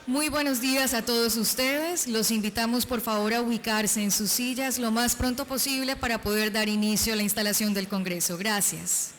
Muy buenos días a todos ustedes. Los invitamos por favor a ubicarse en sus sillas lo más pronto posible para poder dar inicio a la instalación del Congreso. Gracias.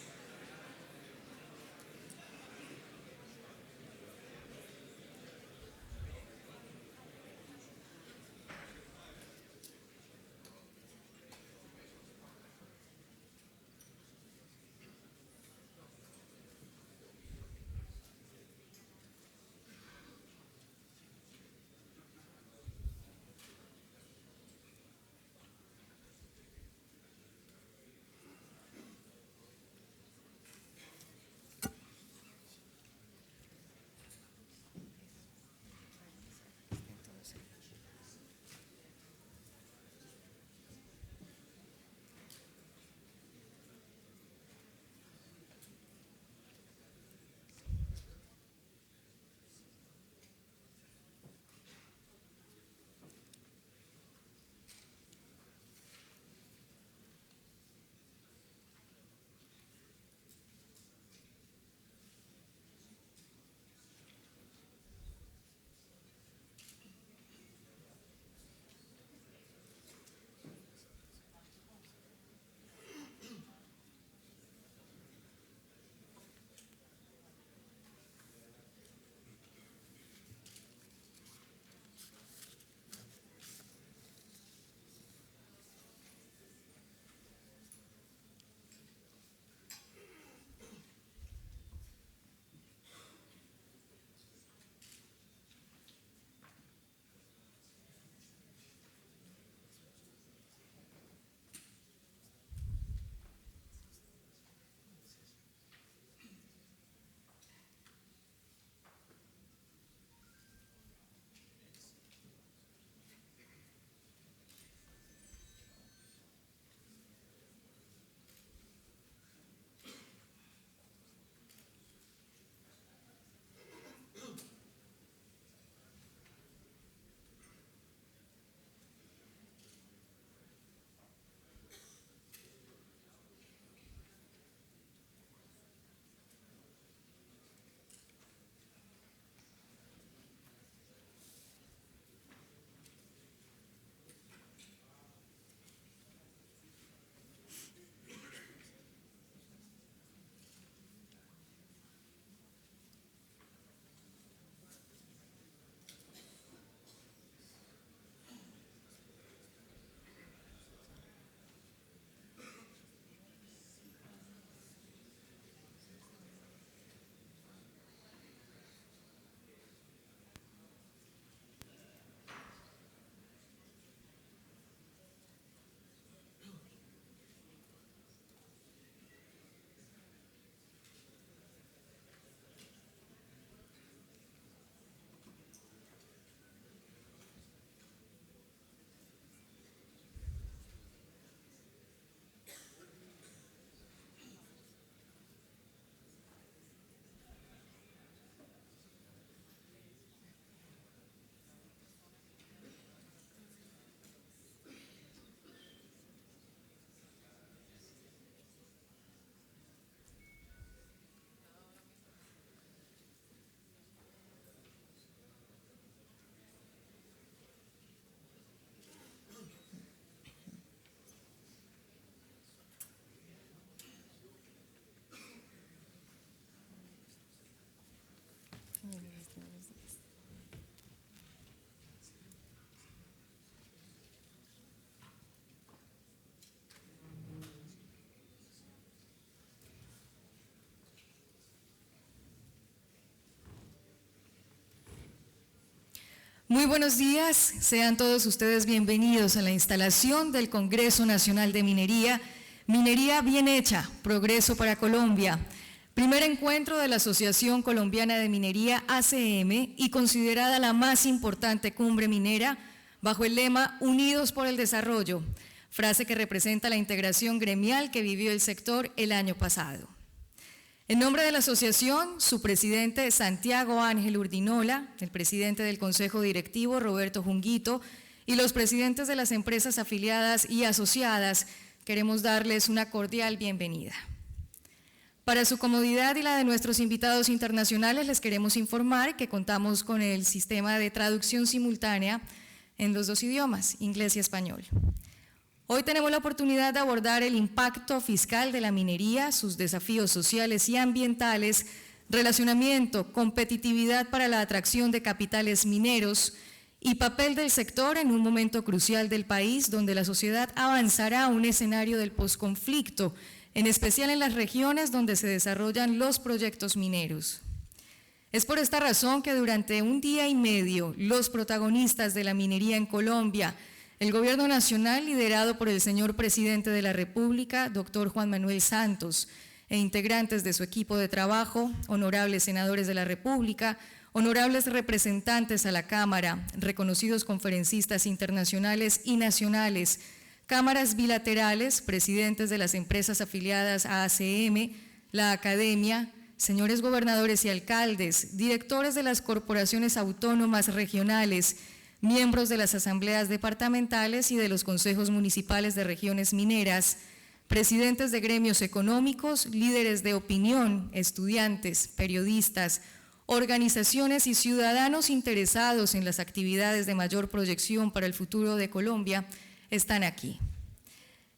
Muy buenos días, sean todos ustedes bienvenidos a la instalación del Congreso Nacional de Minería, Minería Bien Hecha, Progreso para Colombia, primer encuentro de la Asociación Colombiana de Minería ACM y considerada la más importante cumbre minera bajo el lema Unidos por el Desarrollo, frase que representa la integración gremial que vivió el sector el año pasado. En nombre de la asociación, su presidente Santiago Ángel Urdinola, el presidente del Consejo Directivo Roberto Junguito y los presidentes de las empresas afiliadas y asociadas, queremos darles una cordial bienvenida. Para su comodidad y la de nuestros invitados internacionales, les queremos informar que contamos con el sistema de traducción simultánea en los dos idiomas, inglés y español. Hoy tenemos la oportunidad de abordar el impacto fiscal de la minería, sus desafíos sociales y ambientales, relacionamiento, competitividad para la atracción de capitales mineros y papel del sector en un momento crucial del país donde la sociedad avanzará a un escenario del posconflicto, en especial en las regiones donde se desarrollan los proyectos mineros. Es por esta razón que durante un día y medio los protagonistas de la minería en Colombia, el Gobierno Nacional liderado por el señor Presidente de la República, doctor Juan Manuel Santos, e integrantes de su equipo de trabajo, honorables senadores de la República, honorables representantes a la Cámara, reconocidos conferencistas internacionales y nacionales, cámaras bilaterales, presidentes de las empresas afiliadas a ACM, la academia, señores gobernadores y alcaldes, directores de las corporaciones autónomas regionales, miembros de las asambleas departamentales y de los consejos municipales de regiones mineras, presidentes de gremios económicos, líderes de opinión, estudiantes, periodistas, organizaciones y ciudadanos interesados en las actividades de mayor proyección para el futuro de Colombia están aquí.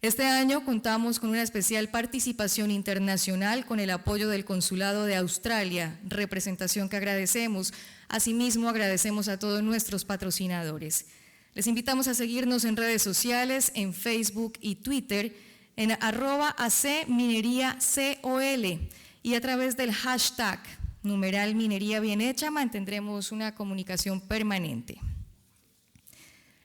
Este año contamos con una especial participación internacional con el apoyo del Consulado de Australia, representación que agradecemos. Asimismo, agradecemos a todos nuestros patrocinadores. Les invitamos a seguirnos en redes sociales, en Facebook y Twitter, en @ACMineriaCOL y a través del hashtag #Minería Bien Hecha mantendremos una comunicación permanente.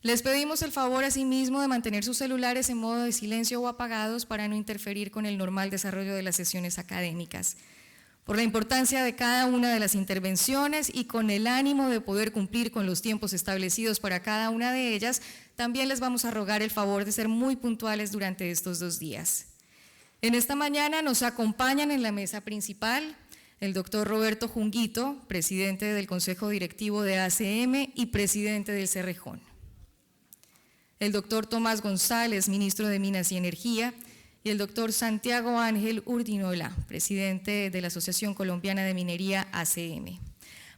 Les pedimos el favor asimismo de mantener sus celulares en modo de silencio o apagados para no interferir con el normal desarrollo de las sesiones académicas. Por la importancia de cada una de las intervenciones y con el ánimo de poder cumplir con los tiempos establecidos para cada una de ellas, también les vamos a rogar el favor de ser muy puntuales durante estos 2 días. En esta mañana nos acompañan en la mesa principal el doctor Roberto Junguito, presidente del Consejo Directivo de ACM y presidente del Cerrejón. El doctor Tomás González, ministro de Minas y Energía, y el doctor Santiago Ángel Urdinola, presidente de la Asociación Colombiana de Minería, ACM.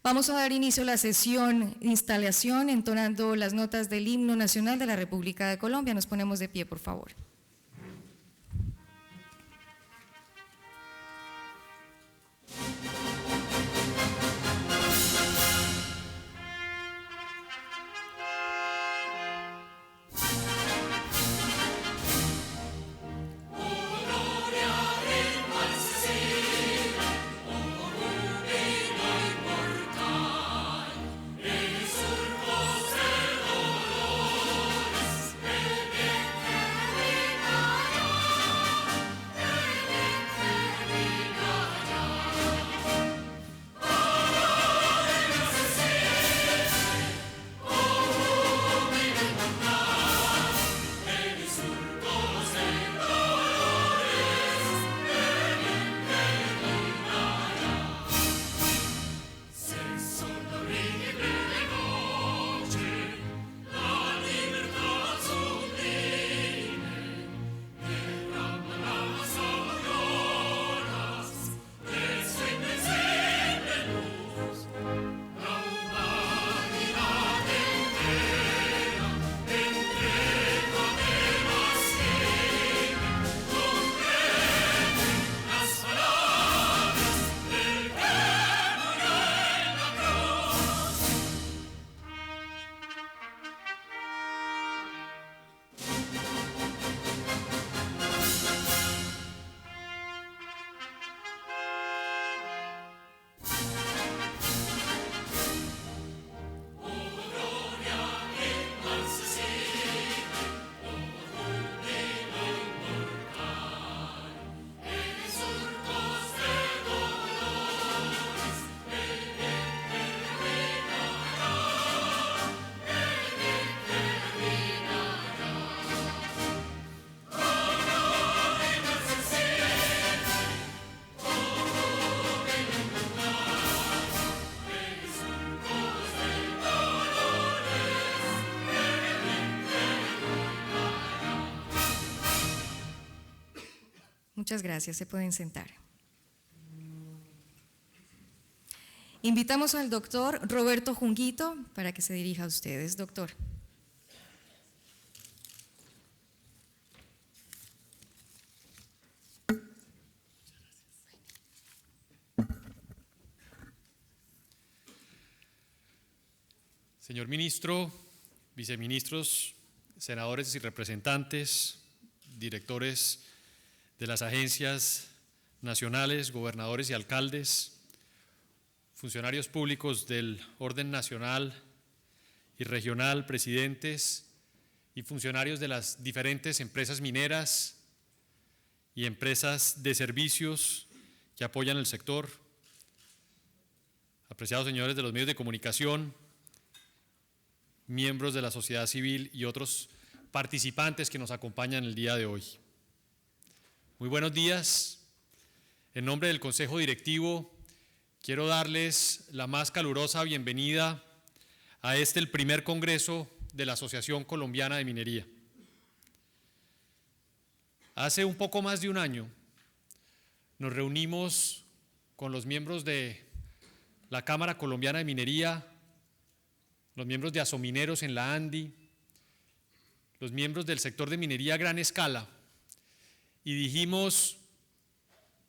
Vamos a dar inicio a la sesión de instalación entonando las notas del himno nacional de la República de Colombia. Nos ponemos de pie, por favor. Muchas gracias, se pueden sentar. Invitamos al doctor Roberto Junguito para que se dirija a ustedes, doctor. Señor ministro, viceministros, senadores y representantes, directores de las agencias nacionales, gobernadores y alcaldes, funcionarios públicos del orden nacional y regional, presidentes y funcionarios de las diferentes empresas mineras y empresas de servicios que apoyan el sector, apreciados señores de los medios de comunicación, miembros de la sociedad civil y otros participantes que nos acompañan el día de hoy. Muy buenos días. En nombre del Consejo Directivo, quiero darles la más calurosa bienvenida a el primer Congreso de la Asociación Colombiana de Minería. Hace un poco más de un año nos reunimos con los miembros de la Cámara Colombiana de Minería, los miembros de Asomineros en la ANDI, los miembros del sector de minería a gran escala, y dijimos: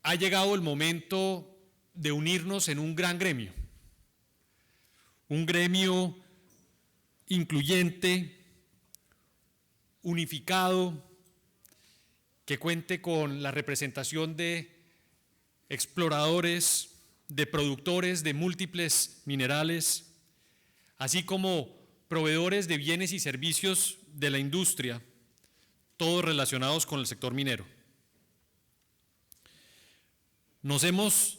ha llegado el momento de unirnos en un gran gremio, un gremio incluyente, unificado, que cuente con la representación de exploradores, de productores de múltiples minerales, así como proveedores de bienes y servicios de la industria, todos relacionados con el sector minero. Nos hemos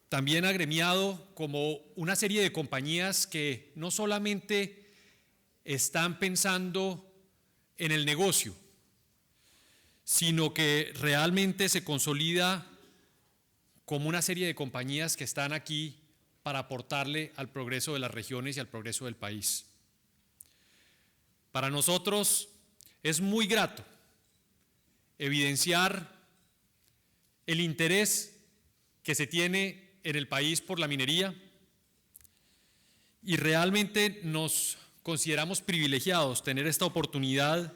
también agremiado como una serie de compañías que no solamente están pensando en el negocio, sino que realmente se consolida como una serie de compañías que están aquí para aportarle al progreso de las regiones y al progreso del país. Para nosotros es muy grato evidenciar el interés que se tiene en el país por la minería, y realmente nos consideramos privilegiados tener esta oportunidad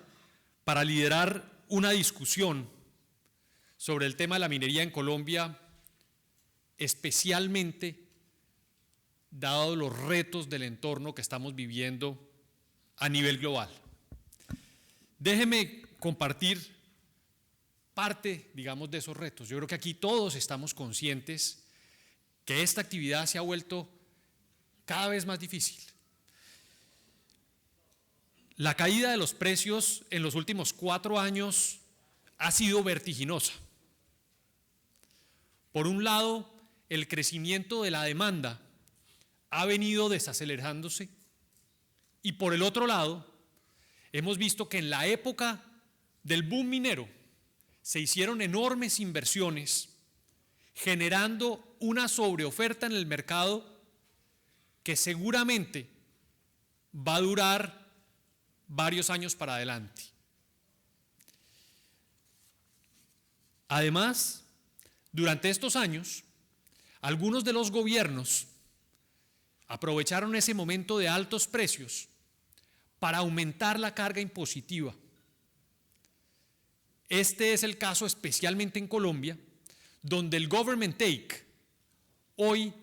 para liderar una discusión sobre el tema de la minería en Colombia, especialmente dado los retos del entorno que estamos viviendo a nivel global. Déjeme compartir parte, digamos, de esos retos. Yo creo que aquí todos estamos conscientes que esta actividad se ha vuelto cada vez más difícil. La caída de los precios en los últimos 4 años ha sido vertiginosa. Por un lado, el crecimiento de la demanda ha venido desacelerándose, y por el otro lado, hemos visto que en la época del boom minero se hicieron enormes inversiones, generando una sobreoferta en el mercado que seguramente va a durar varios años para adelante. Además, durante estos años, algunos de los gobiernos aprovecharon ese momento de altos precios para aumentar la carga impositiva. Este es el caso especialmente en Colombia, donde el government take hoy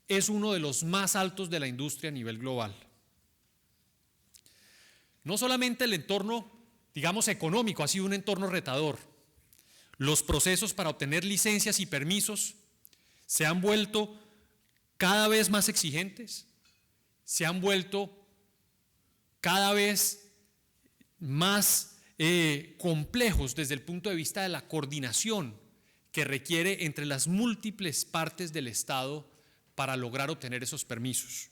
es uno de los más altos de la industria a nivel global. No solamente el entorno, digamos, económico ha sido un entorno retador. Los procesos para obtener licencias y permisos se han vuelto cada vez más exigentes, se han vuelto cada vez más complejos desde el punto de vista de la coordinación que requiere entre las múltiples partes del Estado para lograr obtener esos permisos.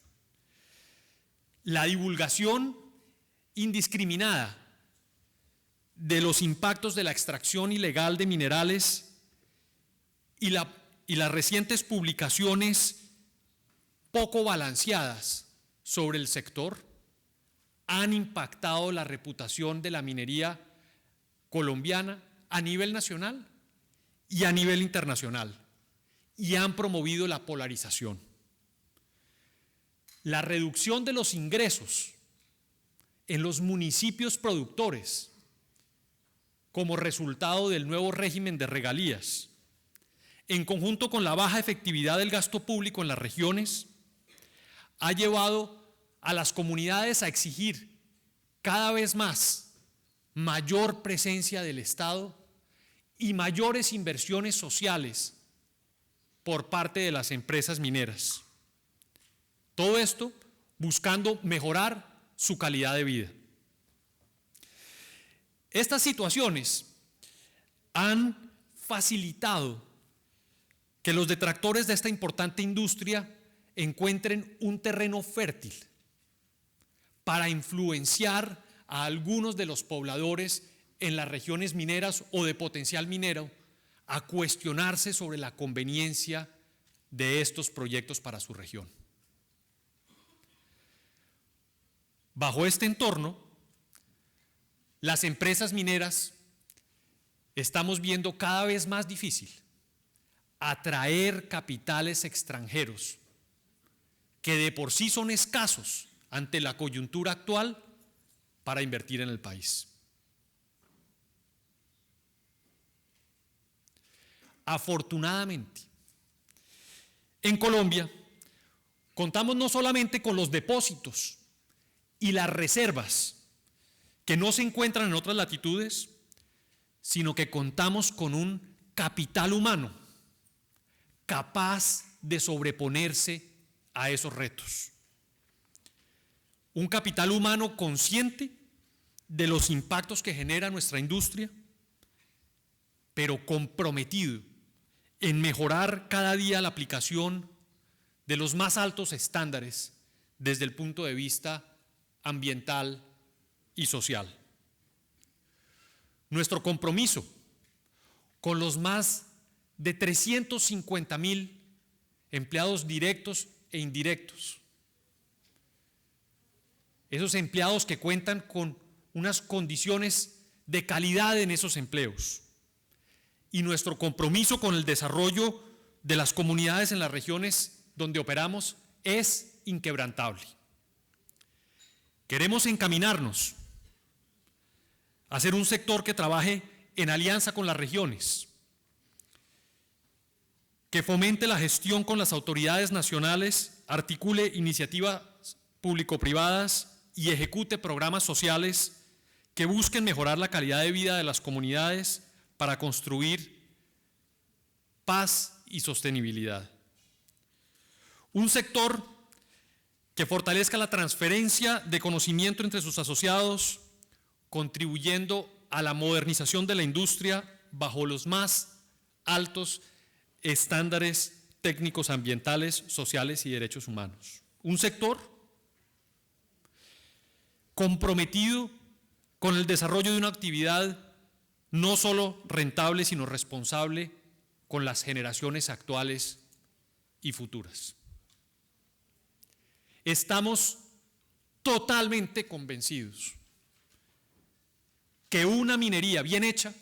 La divulgación indiscriminada de los impactos de la extracción ilegal de minerales y las recientes publicaciones poco balanceadas sobre el sector han impactado la reputación de la minería colombiana a nivel nacional y a nivel internacional, y han promovido la polarización. La reducción de los ingresos en los municipios productores como resultado del nuevo régimen de regalías, en conjunto con la baja efectividad del gasto público en las regiones, ha llevado a las comunidades a exigir cada vez más mayor presencia del Estado y mayores inversiones sociales por parte de las empresas mineras. Todo esto buscando mejorar su calidad de vida. Estas situaciones han facilitado que los detractores de esta importante industria encuentren un terreno fértil para influenciar a algunos de los pobladores en las regiones mineras o de potencial minero a cuestionarse sobre la conveniencia de estos proyectos para su región. Bajo este entorno, las empresas mineras estamos viendo cada vez más difícil atraer capitales extranjeros que de por sí son escasos ante la coyuntura actual para invertir en el país. Afortunadamente, en Colombia contamos no solamente con los depósitos y las reservas que no se encuentran en otras latitudes, sino que contamos con un capital humano capaz de sobreponerse a esos retos. Un capital humano consciente de los impactos que genera nuestra industria, pero comprometido en mejorar cada día la aplicación de los más altos estándares desde el punto de vista ambiental y social. Nuestro compromiso con los más de 350,000 empleados directos e indirectos, esos empleados que cuentan con unas condiciones de calidad en esos empleos, y nuestro compromiso con el desarrollo de las comunidades en las regiones donde operamos es inquebrantable. Queremos encaminarnos a ser un sector que trabaje en alianza con las regiones, que fomente la gestión con las autoridades nacionales, articule iniciativas público-privadas y ejecute programas sociales que busquen mejorar la calidad de vida de las comunidades para construir paz y sostenibilidad. Un sector que fortalezca la transferencia de conocimiento entre sus asociados, contribuyendo a la modernización de la industria bajo los más altos estándares técnicos, ambientales, sociales y derechos humanos. Un sector comprometido con el desarrollo de una actividad no solo rentable, sino responsable con las generaciones actuales y futuras. Estamos totalmente convencidos que una minería bien hecha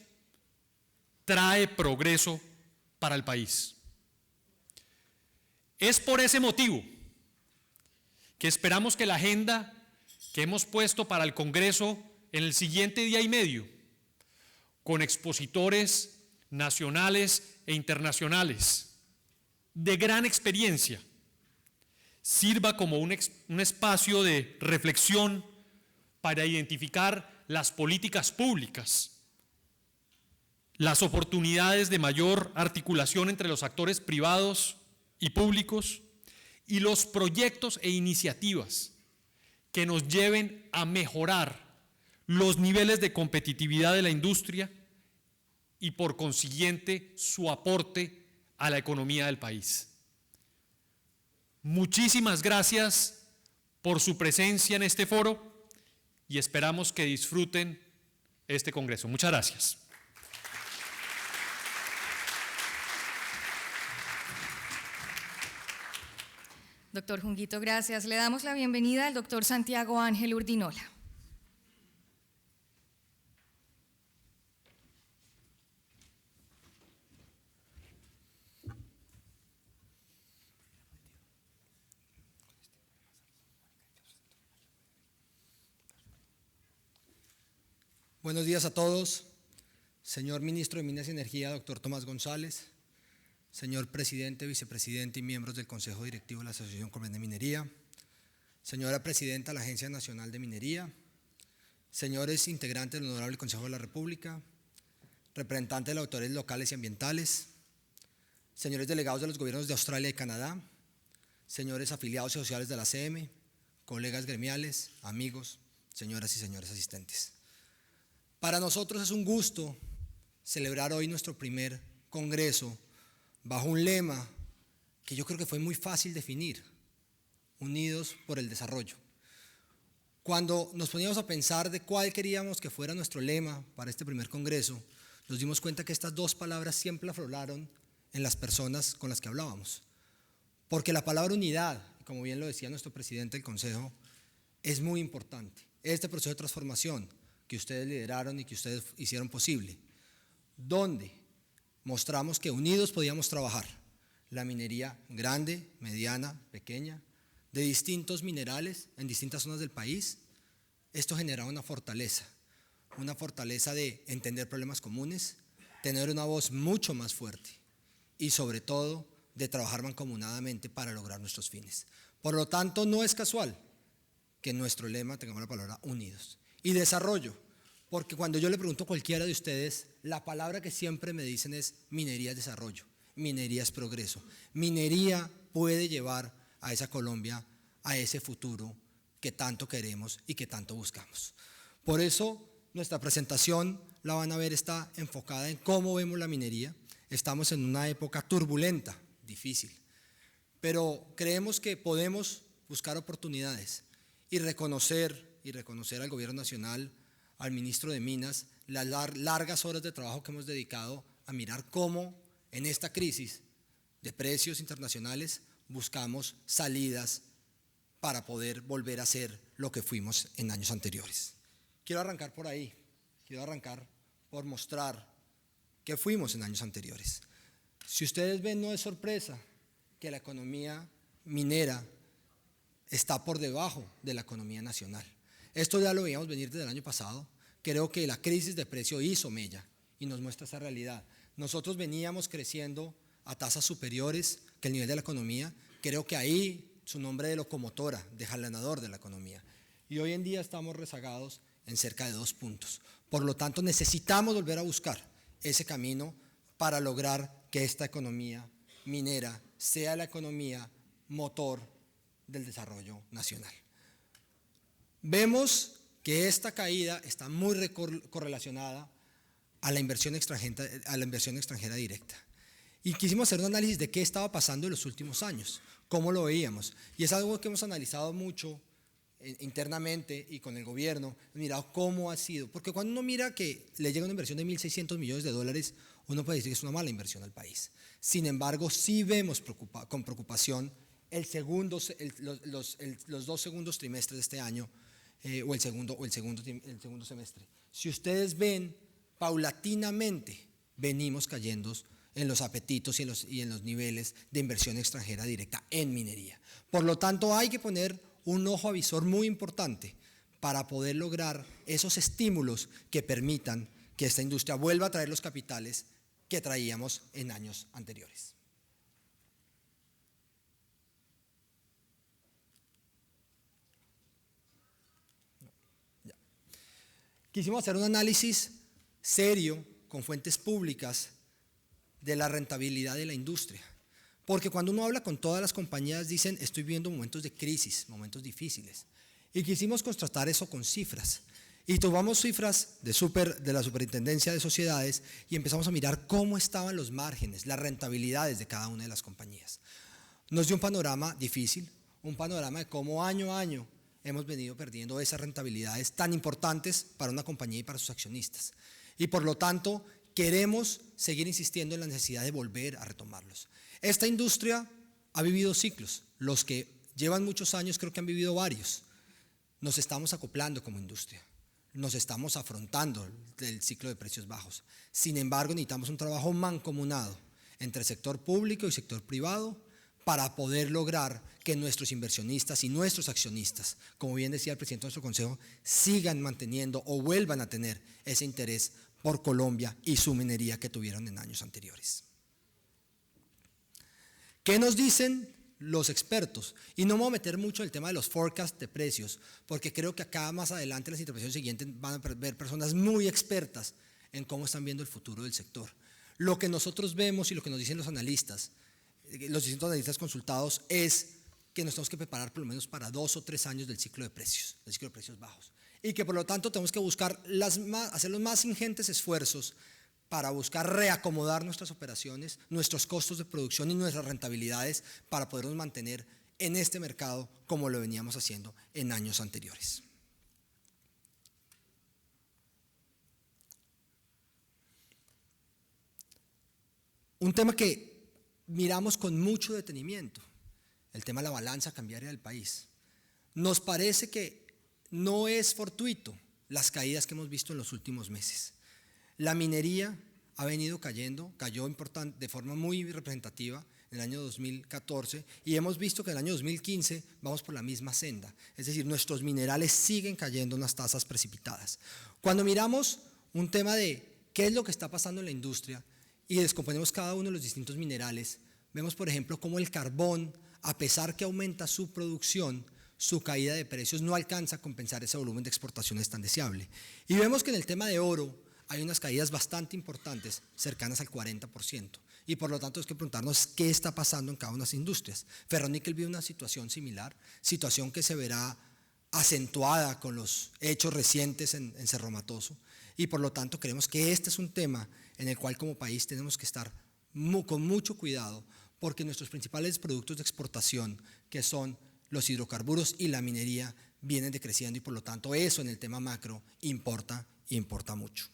trae progreso para el país. Es por ese motivo que esperamos que la agenda que hemos puesto para el Congreso en el siguiente día y medio, con expositores nacionales e internacionales de gran experiencia, sirva como un espacio de reflexión para identificar las políticas públicas, las oportunidades de mayor articulación entre los actores privados y públicos y los proyectos e iniciativas que nos lleven a mejorar los niveles de competitividad de la industria y por consiguiente su aporte a la economía del país. Muchísimas gracias por su presencia en este foro y esperamos que disfruten este congreso. Muchas gracias. Doctor Junguito, gracias. Le damos la bienvenida al doctor Santiago Ángel Urdinola. Buenos días a todos. Señor Ministro de Minas y Energía, doctor Tomás González. Señor Presidente, Vicepresidente y miembros del Consejo Directivo de la Asociación Colombiana de Minería. Señora Presidenta de la Agencia Nacional de Minería. Señores integrantes del Honorable Consejo de la República. Representantes de las autoridades locales y ambientales. Señores delegados de los gobiernos de Australia y Canadá. Señores afiliados y sociales de la CM. Colegas gremiales, amigos, señoras y señores asistentes. Para nosotros es un gusto celebrar hoy nuestro primer congreso bajo un lema que yo creo que fue muy fácil definir: unidos por el desarrollo. Cuando nos poníamos a pensar de cuál queríamos que fuera nuestro lema para este primer congreso, nos dimos cuenta que estas dos palabras siempre afloraron en las personas con las que hablábamos. Porque la palabra unidad, como bien lo decía nuestro presidente del Consejo, es muy importante. Este proceso de transformación que ustedes lideraron y que ustedes hicieron posible, donde mostramos que unidos podíamos trabajar la minería grande, mediana, pequeña, de distintos minerales en distintas zonas del país. Esto generaba una fortaleza de entender problemas comunes, tener una voz mucho más fuerte y sobre todo de trabajar mancomunadamente para lograr nuestros fines. Por lo tanto, no es casual que en nuestro lema tengamos la palabra unidos. Y desarrollo, porque cuando yo le pregunto a cualquiera de ustedes, la palabra que siempre me dicen es minería es desarrollo, minería es progreso. Minería puede llevar a esa Colombia, a ese futuro que tanto queremos y que tanto buscamos. Por eso nuestra presentación, la van a ver, está enfocada en cómo vemos la minería. Estamos en una época turbulenta, difícil, pero creemos que podemos buscar oportunidades y reconocer al Gobierno Nacional, al Ministro de Minas, las largas horas de trabajo que hemos dedicado a mirar cómo en esta crisis de precios internacionales buscamos salidas para poder volver a ser lo que fuimos en años anteriores. Quiero arrancar por ahí, quiero arrancar por mostrar qué fuimos en años anteriores. Si ustedes ven, no es sorpresa que la economía minera está por debajo de la economía nacional. Esto ya lo veíamos venir desde el año pasado. Creo que la crisis de precio hizo mella y nos muestra esa realidad. Nosotros veníamos creciendo a tasas superiores que el nivel de la economía. Creo que ahí su nombre de locomotora, de jalanador de la economía. Y hoy en día estamos rezagados en cerca de 2 puntos. Por lo tanto, necesitamos volver a buscar ese camino para lograr que esta economía minera sea la economía motor del desarrollo nacional. Vemos que esta caída está muy correlacionada a la inversión extranjera directa. Y quisimos hacer un análisis de qué estaba pasando en los últimos años, cómo lo veíamos. Y es algo que hemos analizado mucho internamente y con el gobierno, mirado cómo ha sido. Porque cuando uno mira que le llega una inversión de $1.600 millones, uno puede decir que es una mala inversión al país. Sin embargo, sí vemos con preocupación los 2 segundos trimestres de este año, o el segundo semestre. Si ustedes ven, paulatinamente venimos cayendo en los apetitos y en los niveles de inversión extranjera directa en minería. Por lo tanto, hay que poner un ojo avisor muy importante para poder lograr esos estímulos que permitan que esta industria vuelva a traer los capitales que traíamos en años anteriores. Quisimos hacer un análisis serio con fuentes públicas de la rentabilidad de la industria. Porque cuando uno habla con todas las compañías dicen, estoy viviendo momentos de crisis, momentos difíciles. Y quisimos contrastar eso con cifras. Y tomamos cifras de la Superintendencia de Sociedades y empezamos a mirar cómo estaban los márgenes, las rentabilidades de cada una de las compañías. Nos dio un panorama difícil, un panorama de cómo año a año hemos venido perdiendo esas rentabilidades tan importantes para una compañía y para sus accionistas. Y por lo tanto, queremos seguir insistiendo en la necesidad de volver a retomarlos. Esta industria ha vivido ciclos. Los que llevan muchos años creo que han vivido varios. Nos estamos acoplando como industria. Nos estamos afrontando el ciclo de precios bajos. Sin embargo, necesitamos un trabajo mancomunado entre sector público y sector privado para poder lograr que nuestros inversionistas y nuestros accionistas, como bien decía el presidente de nuestro consejo, sigan manteniendo o vuelvan a tener ese interés por Colombia y su minería que tuvieron en años anteriores. ¿Qué nos dicen los expertos? Y no me voy a meter mucho en el tema de los forecasts de precios, porque creo que acá más adelante en las intervenciones siguientes van a ver personas muy expertas en cómo están viendo el futuro del sector. Lo que nosotros vemos y lo que nos dicen los analistas, los distintos analistas consultados, es que nos tenemos que preparar por lo menos para 2 o 3 años del ciclo de precios bajos. Y que por lo tanto tenemos que buscar hacer los más ingentes esfuerzos para buscar reacomodar nuestras operaciones, nuestros costos de producción y nuestras rentabilidades para podernos mantener en este mercado como lo veníamos haciendo en años anteriores. Un tema que miramos con mucho detenimiento, el tema de la balanza cambiaria del país. Nos parece que no es fortuito las caídas que hemos visto en los últimos meses. La minería ha venido cayó de forma muy representativa en el año 2014 y hemos visto que en el año 2015 vamos por la misma senda. Es decir, nuestros minerales siguen cayendo en unas tasas precipitadas. Cuando miramos un tema de qué es lo que está pasando en la industria y descomponemos cada uno de los distintos minerales, vemos por ejemplo cómo el carbón, a pesar que aumenta su producción, su caída de precios no alcanza a compensar ese volumen de exportaciones tan deseable. Y vemos que en el tema de oro hay unas caídas bastante importantes, cercanas al 40%. Y por lo tanto es que preguntarnos qué está pasando en cada una de las industrias. Ferroníquel vive una situación similar, situación que se verá acentuada con los hechos recientes en Cerro Matoso. Y por lo tanto creemos que este es un tema en el cual como país tenemos que estar con mucho cuidado, porque nuestros principales productos de exportación, que son los hidrocarburos y la minería, vienen decreciendo y por lo tanto eso en el tema macro importa mucho.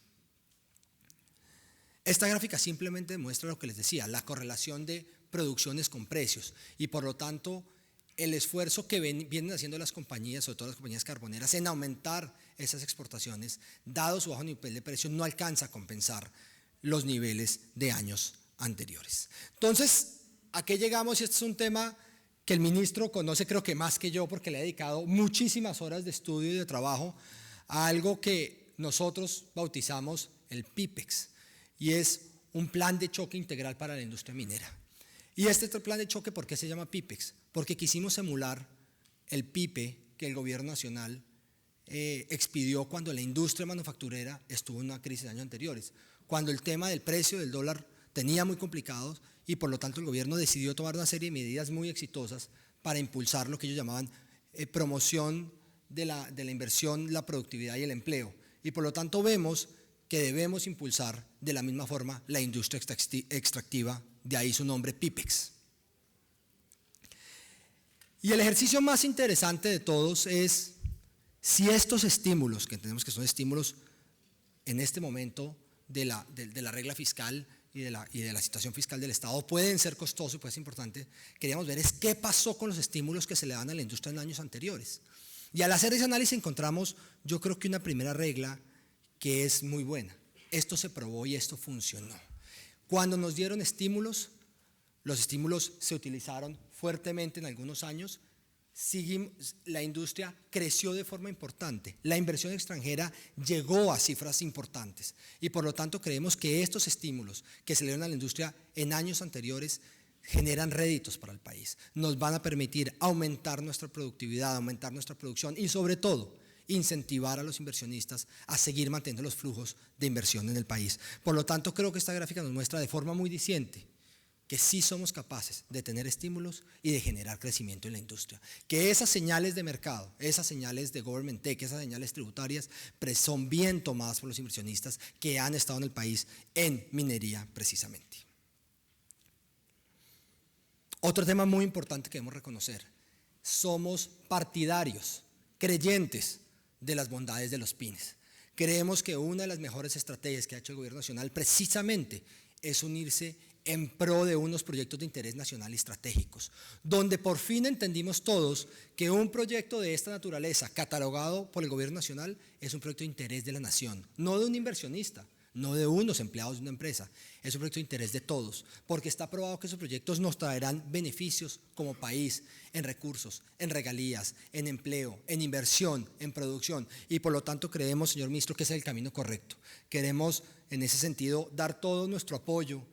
Esta gráfica simplemente demuestra lo que les decía, la correlación de producciones con precios y por lo tanto el esfuerzo que vienen haciendo las compañías, sobre todo las compañías carboneras, en aumentar esas exportaciones, dado su bajo nivel de precios, no alcanza a compensar los niveles de años anteriores. Entonces, ¿a qué llegamos? Y este es un tema que el ministro conoce creo que más que yo porque le he dedicado muchísimas horas de estudio y de trabajo a algo que nosotros bautizamos el PIPEX y es un plan de choque integral para la industria minera. Y este plan de choque, ¿por qué se llama PIPEX? Porque quisimos emular el PIPE que el gobierno nacional expidió cuando la industria manufacturera estuvo en una crisis de años anteriores, cuando el tema del precio del dólar tenía muy complicados y por lo tanto el gobierno decidió tomar una serie de medidas muy exitosas para impulsar lo que ellos llamaban promoción de la inversión, la productividad y el empleo. Y por lo tanto vemos que debemos impulsar de la misma forma la industria extractiva, de ahí su nombre PIPEX. Y el ejercicio más interesante de todos es si estos estímulos, que entendemos que son estímulos en este momento de la regla fiscal y de la situación fiscal del Estado, pueden ser costosos y puede ser importante, queríamos ver es qué pasó con los estímulos que se le dan a la industria en años anteriores. Y al hacer ese análisis encontramos, yo creo que una primera regla que es muy buena. Esto se probó y esto funcionó. Cuando nos dieron estímulos, los estímulos se utilizaron fuertemente en algunos años, la industria creció de forma importante, la inversión extranjera llegó a cifras importantes y por lo tanto creemos que estos estímulos que se le dieron a la industria en años anteriores generan réditos para el país, nos van a permitir aumentar nuestra productividad, aumentar nuestra producción y sobre todo incentivar a los inversionistas a seguir manteniendo los flujos de inversión en el país. Por lo tanto, creo que esta gráfica nos muestra de forma muy diciente que sí somos capaces de tener estímulos y de generar crecimiento en la industria. Que esas señales de mercado, esas señales de government tech, esas señales tributarias son bien tomadas por los inversionistas que han estado en el país en minería precisamente. Otro tema muy importante que debemos reconocer, somos partidarios, creyentes de las bondades de los PINES. Creemos que una de las mejores estrategias que ha hecho el gobierno nacional precisamente es unirse en pro de unos proyectos de interés nacional estratégicos, donde por fin entendimos todos que un proyecto de esta naturaleza catalogado por el gobierno nacional es un proyecto de interés de la nación, no de un inversionista, no de unos empleados de una empresa, es un proyecto de interés de todos, porque está probado que esos proyectos nos traerán beneficios como país en recursos, en regalías, en empleo, en inversión, en producción, y por lo tanto creemos, señor ministro, que ese es el camino correcto. Queremos en ese sentido dar todo nuestro apoyo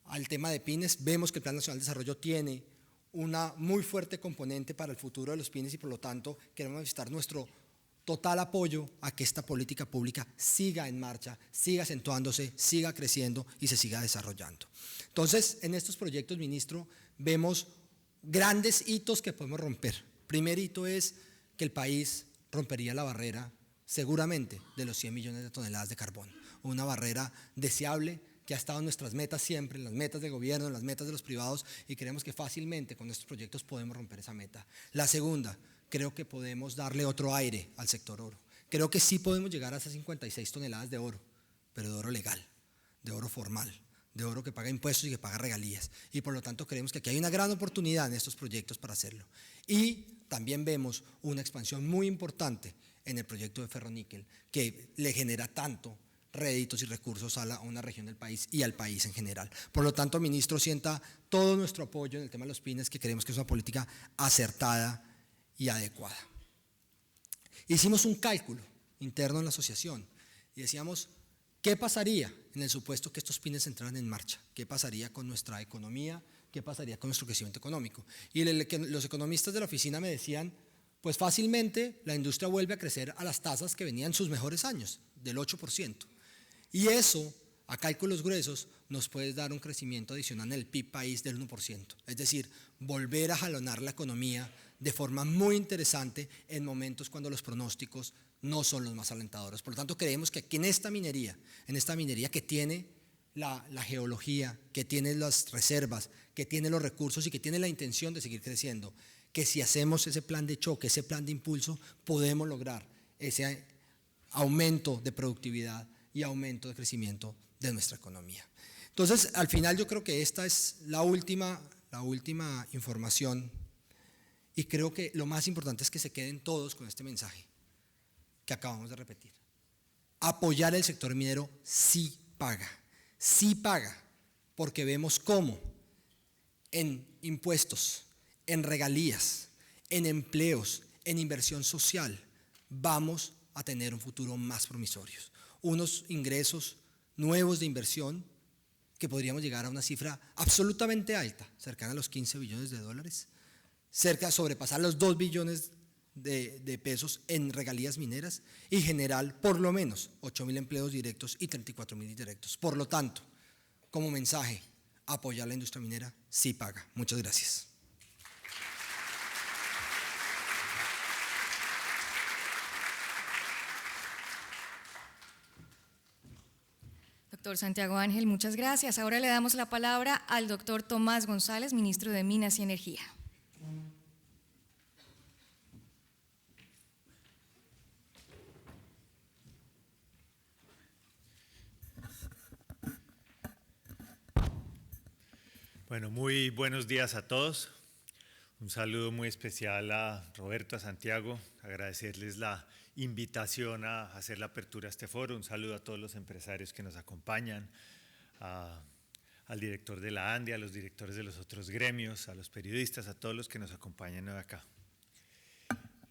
al tema de pymes. Vemos que el Plan Nacional de Desarrollo tiene una muy fuerte componente para el futuro de los pymes y por lo tanto queremos manifestar nuestro total apoyo a que esta política pública siga en marcha, siga acentuándose, siga creciendo y se siga desarrollando. Entonces, en estos proyectos, ministro, vemos grandes hitos que podemos romper. Primer hito es que el país rompería la barrera, seguramente, de los 100 millones de toneladas de carbón. Una barrera deseable que ha estado en nuestras metas siempre, en las metas del gobierno, en las metas de los privados, y creemos que fácilmente con estos proyectos podemos romper esa meta. La segunda, creo que podemos darle otro aire al sector oro. Creo que sí podemos llegar a esas 56 toneladas de oro, pero de oro legal, de oro formal, de oro que paga impuestos y que paga regalías. Y por lo tanto creemos que aquí hay una gran oportunidad en estos proyectos para hacerlo. Y también vemos una expansión muy importante en el proyecto de ferroníquel, que le genera tanto réditos y recursos a una región del país y al país en general. Por lo tanto, ministro, sienta todo nuestro apoyo en el tema de los pymes, que creemos que es una política acertada y adecuada. Hicimos un cálculo interno en la asociación y decíamos, ¿qué pasaría en el supuesto que estos pymes entraran en marcha? ¿Qué pasaría con nuestra economía? ¿Qué pasaría con nuestro crecimiento económico? Y los economistas de la oficina me decían, pues fácilmente la industria vuelve a crecer a las tasas que venían en sus mejores años, del 8%. Y eso, a cálculos gruesos, nos puede dar un crecimiento adicional en el PIB país del 1%. Es decir, volver a jalonar la economía de forma muy interesante en momentos cuando los pronósticos no son los más alentadores. Por lo tanto, creemos que aquí en esta minería que tiene la geología, que tiene las reservas, que tiene los recursos y que tiene la intención de seguir creciendo, que si hacemos ese plan de choque, ese plan de impulso, podemos lograr ese aumento de productividad y aumento de crecimiento de nuestra economía. Entonces, al final yo creo que esta es la última información y creo que lo más importante es que se queden todos con este mensaje que acabamos de repetir. Apoyar el sector minero sí paga, porque vemos cómo en impuestos, en regalías, en empleos, en inversión social, vamos a tener un futuro más promisorio. Unos ingresos nuevos de inversión que podríamos llegar a una cifra absolutamente alta, cercana a los 15 billones de dólares, sobrepasar los 2 billones de pesos en regalías mineras y generar por lo menos 8.000 empleos directos y 34.000 indirectos. Por lo tanto, como mensaje, apoyar la industria minera sí paga. Muchas gracias. Doctor Santiago Ángel, muchas gracias. Ahora le damos la palabra al doctor Tomás González, ministro de Minas y Energía. Bueno, muy buenos días a todos. Un saludo muy especial a Roberto, a Santiago, agradecerles la invitación a hacer la apertura a este foro. Un saludo a todos los empresarios que nos acompañan, al director de la ANDE, a los directores de los otros gremios, a los periodistas, a todos los que nos acompañan hoy acá.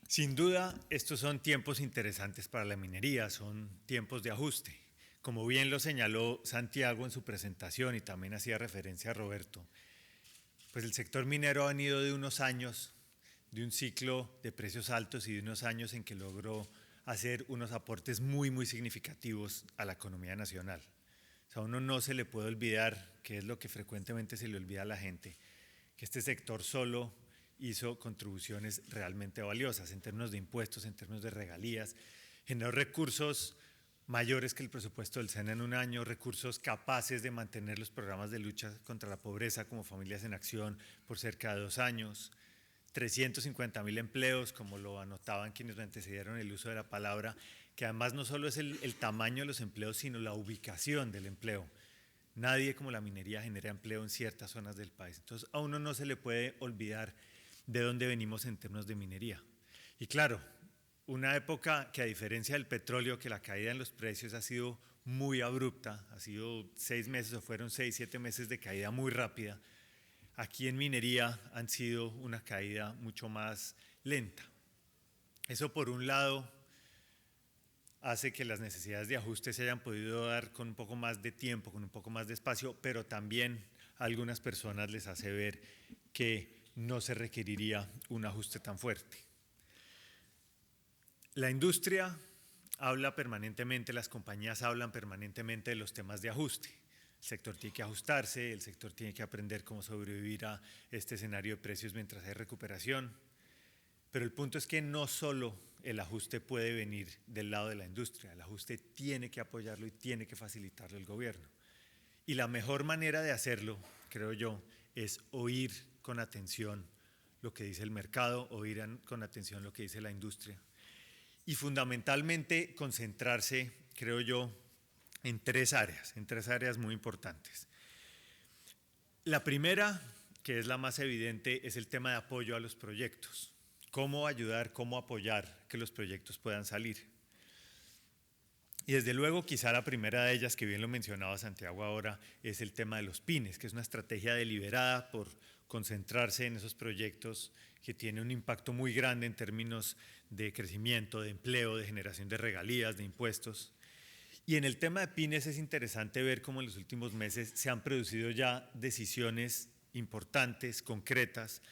Sin duda, estos son tiempos interesantes para la minería, son tiempos de ajuste. Como bien lo señaló Santiago en su presentación y también hacía referencia a Roberto, pues el sector minero ha venido de unos años, de un ciclo de precios altos y de unos años en que logró hacer unos aportes muy significativos a la economía nacional. O sea, a uno no se le puede olvidar, que es lo que frecuentemente se le olvida a la gente, que este sector solo hizo contribuciones realmente valiosas en términos de impuestos, en términos de regalías, generó recursos mayores que el presupuesto del SENA en un año, recursos capaces de mantener los programas de lucha contra la pobreza como Familias en Acción por cerca de 2 años, 350.000 empleos, como lo anotaban quienes me antecedieron el uso de la palabra, que además no solo es el tamaño de los empleos, sino la ubicación del empleo. Nadie como la minería genera empleo en ciertas zonas del país. Entonces a uno no se le puede olvidar de dónde venimos en términos de minería. Y claro, una época que a diferencia del petróleo, que la caída en los precios ha sido muy abrupta, ha sido 6 meses o fueron 6, 7 meses de caída muy rápida. Aquí en minería han sido una caída mucho más lenta. Eso por un lado hace que las necesidades de ajuste se hayan podido dar con un poco más de tiempo, con un poco más de espacio, pero también a algunas personas les hace ver que no se requeriría un ajuste tan fuerte. La industria habla permanentemente, las compañías hablan permanentemente de los temas de ajuste. El sector tiene que ajustarse, el sector tiene que aprender cómo sobrevivir a este escenario de precios mientras hay recuperación. Pero el punto es que no solo el ajuste puede venir del lado de la industria, el ajuste tiene que apoyarlo y tiene que facilitarlo el gobierno. Y la mejor manera de hacerlo, creo yo, es oír con atención lo que dice el mercado, oír con atención lo que dice la industria. Y fundamentalmente concentrarse, creo yo, en tres áreas muy importantes. La primera, que es la más evidente, es el tema de apoyo a los proyectos. Cómo ayudar, cómo apoyar que los proyectos puedan salir. Y desde luego, quizá la primera de ellas, que bien lo mencionaba Santiago ahora, es el tema de los PINES, que es una estrategia deliberada por concentrarse en esos proyectos que tienen un impacto muy grande en términos de crecimiento, de empleo, de generación de regalías, de impuestos. Y en el tema de PINES es interesante ver cómo en los últimos meses se han producido ya decisiones importantes, concretas.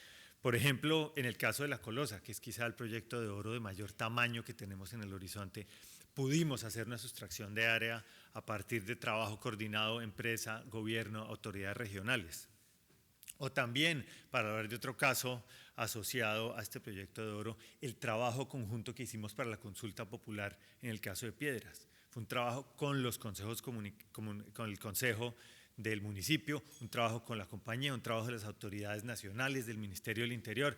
Por ejemplo, en el caso de La Colosa, que es quizá el proyecto de oro de mayor tamaño que tenemos en el horizonte, pudimos hacer una sustracción de área a partir de trabajo coordinado empresa, gobierno, autoridades regionales. O también, para hablar de otro caso asociado a este proyecto de oro, el trabajo conjunto que hicimos para la consulta popular en el caso de Piedras. Fue un trabajo con los consejos con el consejo del municipio, un trabajo con la compañía, un trabajo de las autoridades nacionales, del Ministerio del Interior,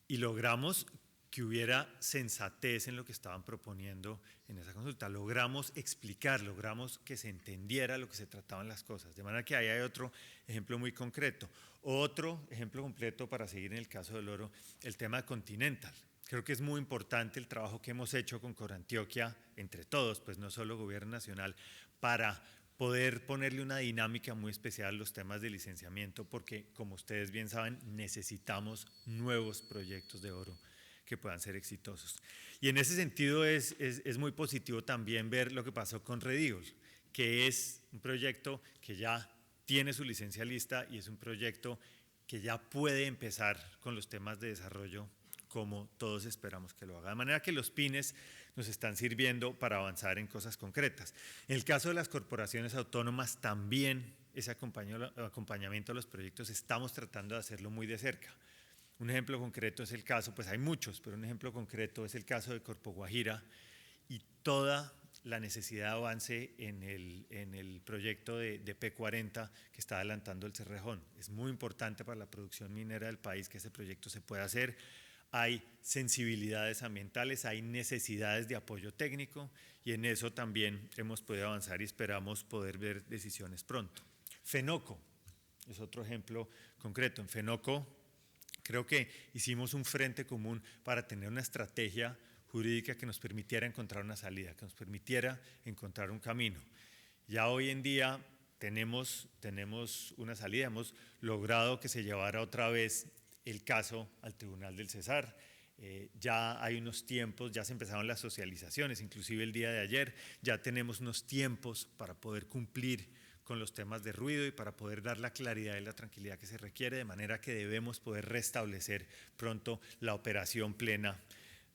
y logramos que hubiera sensatez en lo que estaban proponiendo en esa consulta. Logramos explicar, logramos que se entendiera lo que se trataban las cosas. De manera que ahí hay otro ejemplo muy concreto. Otro ejemplo completo para seguir en el caso del oro, el tema de Continental. Creo que es muy importante el trabajo que hemos hecho con Corantioquia, entre todos, pues no solo Gobierno Nacional, para poder ponerle una dinámica muy especial a los temas de licenciamiento, porque como ustedes bien saben, necesitamos nuevos proyectos de oro que puedan ser exitosos. Y en ese sentido es muy positivo también ver lo que pasó con Red Eagle, que es un proyecto que ya tiene su licencia lista y es un proyecto que ya puede empezar con los temas de desarrollo como todos esperamos que lo haga. De manera que los PINES nos están sirviendo para avanzar en cosas concretas. En el caso de las corporaciones autónomas, también ese acompañamiento a los proyectos estamos tratando de hacerlo muy de cerca. Un ejemplo concreto es el caso, pues hay muchos, pero un ejemplo concreto es el caso de Corpo Guajira y toda la necesidad de avance en el proyecto de P40 que está adelantando el Cerrejón. Es muy importante para la producción minera del país que ese proyecto se pueda hacer. Hay sensibilidades ambientales, hay necesidades de apoyo técnico y en eso también hemos podido avanzar y esperamos poder ver decisiones pronto. Fenoco es otro ejemplo concreto. En Fenoco creo que hicimos un frente común para tener una estrategia jurídica que nos permitiera encontrar una salida, que nos permitiera encontrar un camino. Ya hoy en día tenemos una salida, hemos logrado que se llevara otra vez el caso al Tribunal del Cesar. Ya hay unos tiempos, ya se empezaron las socializaciones, inclusive el día de ayer, ya tenemos unos tiempos para poder cumplir con los temas de ruido y para poder dar la claridad y la tranquilidad que se requiere, de manera que debemos poder restablecer pronto la operación plena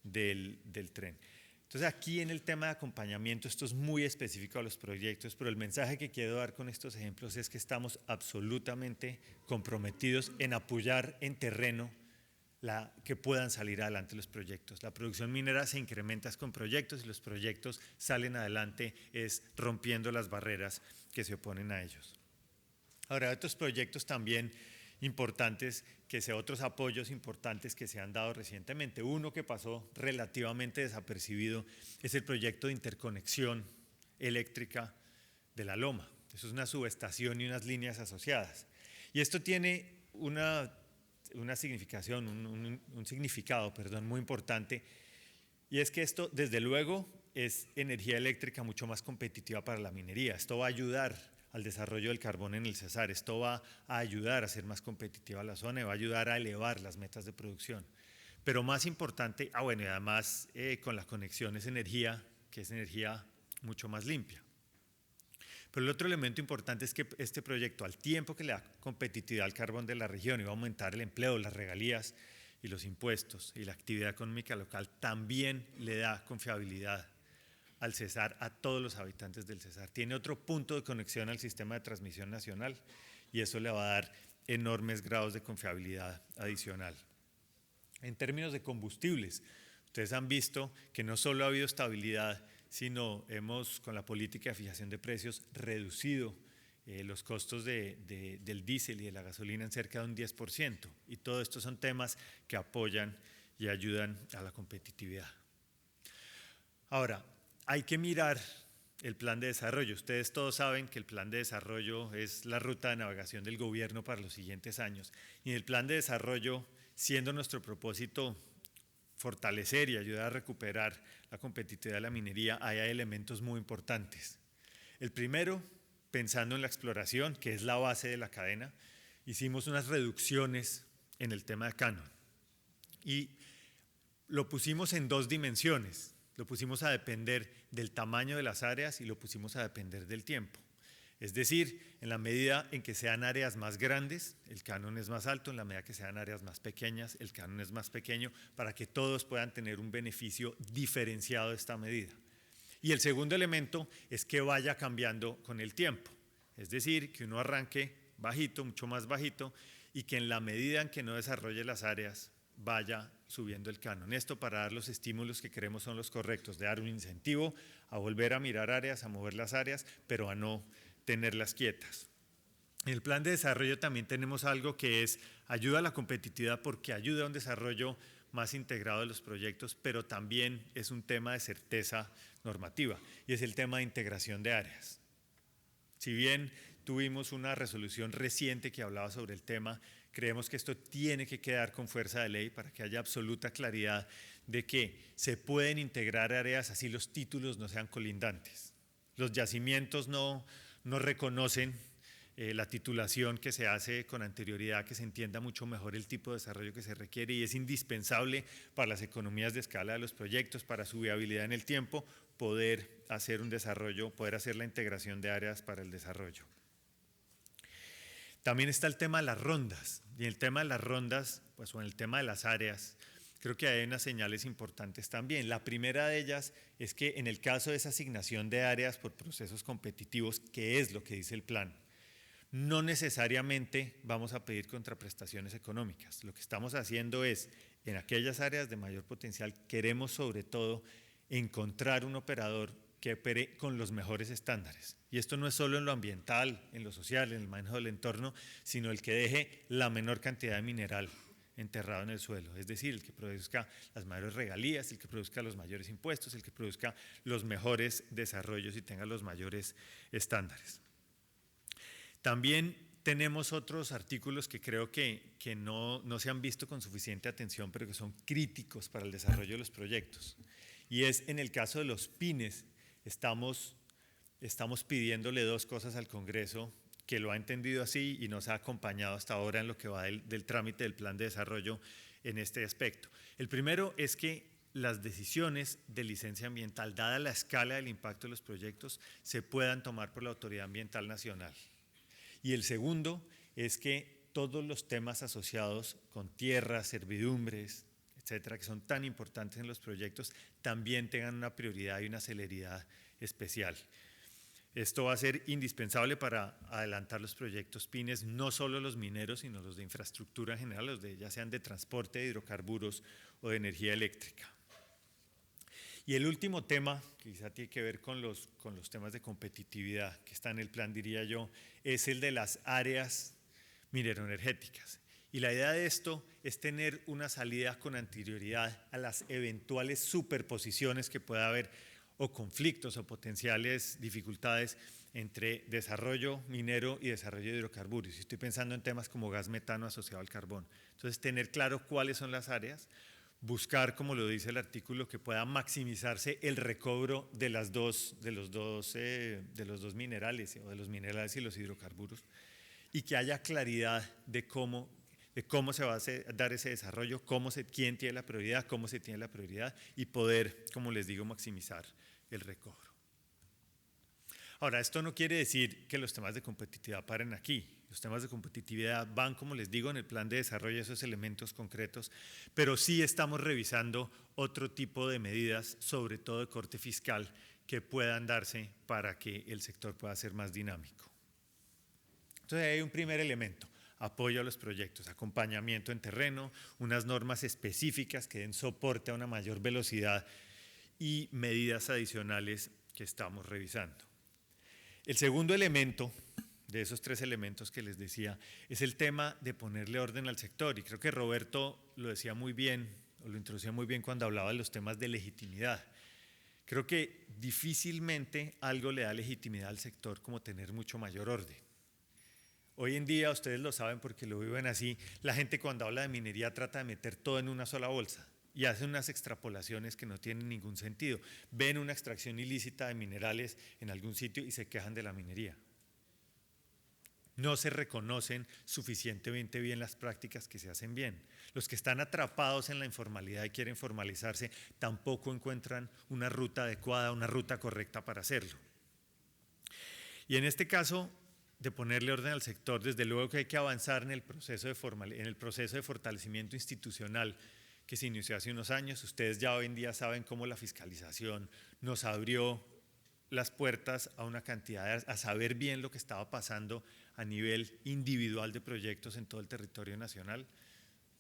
del tren. Entonces aquí en el tema de acompañamiento, esto es muy específico a los proyectos, pero el mensaje que quiero dar con estos ejemplos es que estamos absolutamente comprometidos en apoyar en terreno que puedan salir adelante los proyectos. La producción minera se incrementa con proyectos y los proyectos salen adelante es rompiendo las barreras que se oponen a ellos. Ahora, otros proyectos también importantes, otros apoyos importantes que se han dado recientemente. Uno que pasó relativamente desapercibido es el proyecto de interconexión eléctrica de La Loma. Eso es una subestación y unas líneas asociadas. Y esto tiene una significación, un significado muy importante, y es que esto desde luego es energía eléctrica mucho más competitiva para la minería. Esto va a ayudar al desarrollo del carbón en el Cesar, esto va a ayudar a hacer más competitiva la zona y va a ayudar a elevar las metas de producción. Pero más importante, bueno, y además con la conexión es energía, que es energía mucho más limpia. Pero el otro elemento importante es que este proyecto, al tiempo que le da competitividad al carbón de la región y va a aumentar el empleo, las regalías y los impuestos y la actividad económica local, también le da confiabilidad al Cesar, a todos los habitantes del Cesar. Tiene otro punto de conexión al sistema de transmisión nacional y eso le va a dar enormes grados de confiabilidad adicional. En términos de combustibles, ustedes han visto que no solo ha habido estabilidad, sino hemos, con la política de fijación de precios, reducido los costos del diésel y de la gasolina en cerca de un 10%. Y todo esto son temas que apoyan y ayudan a la competitividad. Ahora, hay que mirar el plan de desarrollo. Ustedes todos saben que el plan de desarrollo es la ruta de navegación del gobierno para los siguientes años. Y en el plan de desarrollo, siendo nuestro propósito fortalecer y ayudar a recuperar la competitividad de la minería, hay elementos muy importantes. El primero, pensando en la exploración, que es la base de la cadena, hicimos unas reducciones en el tema de canon y lo pusimos en dos dimensiones. Lo pusimos a depender del tamaño de las áreas y lo pusimos a depender del tiempo. Es decir, en la medida en que sean áreas más grandes, el canon es más alto, en la medida que sean áreas más pequeñas, el canon es más pequeño, para que todos puedan tener un beneficio diferenciado de esta medida. Y el segundo elemento es que vaya cambiando con el tiempo, es decir, que uno arranque bajito, mucho más bajito, y que en la medida en que no desarrolle las áreas, vaya subiendo el canon. Esto para dar los estímulos que creemos son los correctos, de dar un incentivo a volver a mirar áreas, a mover las áreas, pero a no tenerlas quietas. En el plan de desarrollo también tenemos algo que es ayuda a la competitividad porque ayuda a un desarrollo más integrado de los proyectos, pero también es un tema de certeza normativa y es el tema de integración de áreas. Si bien tuvimos una resolución reciente que hablaba sobre el tema, creemos que esto tiene que quedar con fuerza de ley para que haya absoluta claridad de que se pueden integrar áreas así los títulos no sean colindantes. Los yacimientos no reconocen la titulación que se hace con anterioridad, que se entienda mucho mejor el tipo de desarrollo que se requiere y es indispensable para las economías de escala de los proyectos, para su viabilidad en el tiempo, poder hacer un desarrollo, poder hacer la integración de áreas para el desarrollo. También está el tema de las rondas, y en el tema de las rondas, pues, o en el tema de las áreas, creo que hay unas señales importantes también. La primera de ellas es que en el caso de esa asignación de áreas por procesos competitivos, que es lo que dice el plan, no necesariamente vamos a pedir contraprestaciones económicas. Lo que estamos haciendo es, en aquellas áreas de mayor potencial, queremos sobre todo encontrar un operador que opere con los mejores estándares. Y esto no es solo en lo ambiental, en lo social, en el manejo del entorno, sino el que deje la menor cantidad de mineral enterrado en el suelo, es decir, el que produzca las mayores regalías, el que produzca los mayores impuestos, el que produzca los mejores desarrollos y tenga los mayores estándares. También tenemos otros artículos que creo que no se han visto con suficiente atención, pero que son críticos para el desarrollo de los proyectos. Y es en el caso de los PINES, estamos pidiéndole dos cosas al Congreso, que lo ha entendido así y nos ha acompañado hasta ahora en lo que va del trámite del plan de desarrollo en este aspecto. El primero es que las decisiones de licencia ambiental, dada la escala del impacto de los proyectos, se puedan tomar por la Autoridad Ambiental Nacional. Y el segundo es que todos los temas asociados con tierras, servidumbres, etcétera, que son tan importantes en los proyectos, también tengan una prioridad y una celeridad especial. Esto va a ser indispensable para adelantar los proyectos PINES, no solo los mineros, sino los de infraestructura en general, los de ya sean de transporte, de hidrocarburos o de energía eléctrica. Y el último tema, que quizá tiene que ver con los temas de competitividad que está en el plan, diría yo, es el de las áreas mineroenergéticas. Y la idea de esto es tener una salida con anterioridad a las eventuales superposiciones que pueda haber o conflictos o potenciales dificultades entre desarrollo minero y desarrollo de hidrocarburos. Estoy pensando en temas como gas metano asociado al carbón. Entonces, tener claro cuáles son las áreas, buscar, como lo dice el artículo, que pueda maximizarse el recobro de los dos minerales, o de los minerales y los hidrocarburos, y que haya claridad de cómo se va a dar ese desarrollo, quién tiene la prioridad, cómo se tiene la prioridad, y poder, como les digo, maximizar el recobro. Ahora, esto no quiere decir que los temas de competitividad paren aquí. Los temas de competitividad van, como les digo, en el plan de desarrollo, esos elementos concretos, pero sí estamos revisando otro tipo de medidas, sobre todo de corte fiscal, que puedan darse para que el sector pueda ser más dinámico. Entonces, hay un primer elemento: apoyo a los proyectos, acompañamiento en terreno, unas normas específicas que den soporte a una mayor velocidad y medidas adicionales que estamos revisando. El segundo elemento de esos tres elementos que les decía es el tema de ponerle orden al sector, y creo que Roberto lo decía muy bien, o lo introducía muy bien cuando hablaba de los temas de legitimidad. Creo que difícilmente algo le da legitimidad al sector como tener mucho mayor orden. Hoy en día, ustedes lo saben porque lo viven así, la gente cuando habla de minería trata de meter todo en una sola bolsa y hace unas extrapolaciones que no tienen ningún sentido. Ven una extracción ilícita de minerales en algún sitio y se quejan de la minería. No se reconocen suficientemente bien las prácticas que se hacen bien. Los que están atrapados en la informalidad y quieren formalizarse tampoco encuentran una ruta adecuada, una ruta correcta para hacerlo. Y en este caso de ponerle orden al sector, desde luego que hay que avanzar en el proceso de fortalecimiento institucional que se inició hace unos años. Ustedes ya hoy en día saben cómo la fiscalización nos abrió las puertas a una cantidad, a saber bien lo que estaba pasando a nivel individual de proyectos en todo el territorio nacional.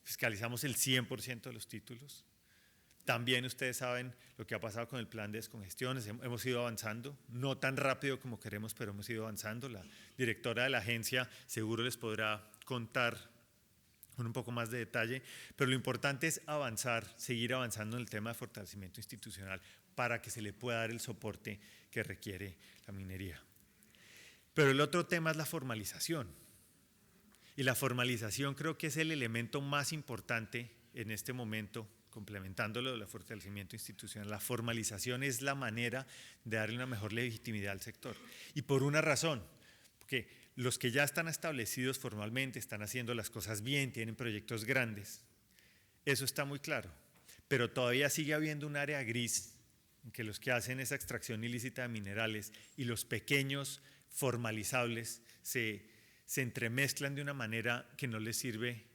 Fiscalizamos el 100% de los títulos. También ustedes saben lo que ha pasado con el plan de descongestiones. Hemos ido avanzando, no tan rápido como queremos, pero hemos ido avanzando. La directora de la agencia seguro les podrá contar con un poco más de detalle, pero lo importante es avanzar, seguir avanzando en el tema de fortalecimiento institucional para que se le pueda dar el soporte que requiere la minería. Pero el otro tema es la formalización. Y la formalización creo que es el elemento más importante en este momento, complementándolo del fortalecimiento institucional. La formalización es la manera de darle una mejor legitimidad al sector. Y por una razón, porque los que ya están establecidos formalmente, están haciendo las cosas bien, tienen proyectos grandes, eso está muy claro. Pero todavía sigue habiendo un área gris en que los que hacen esa extracción ilícita de minerales y los pequeños formalizables se entremezclan de una manera que no les sirve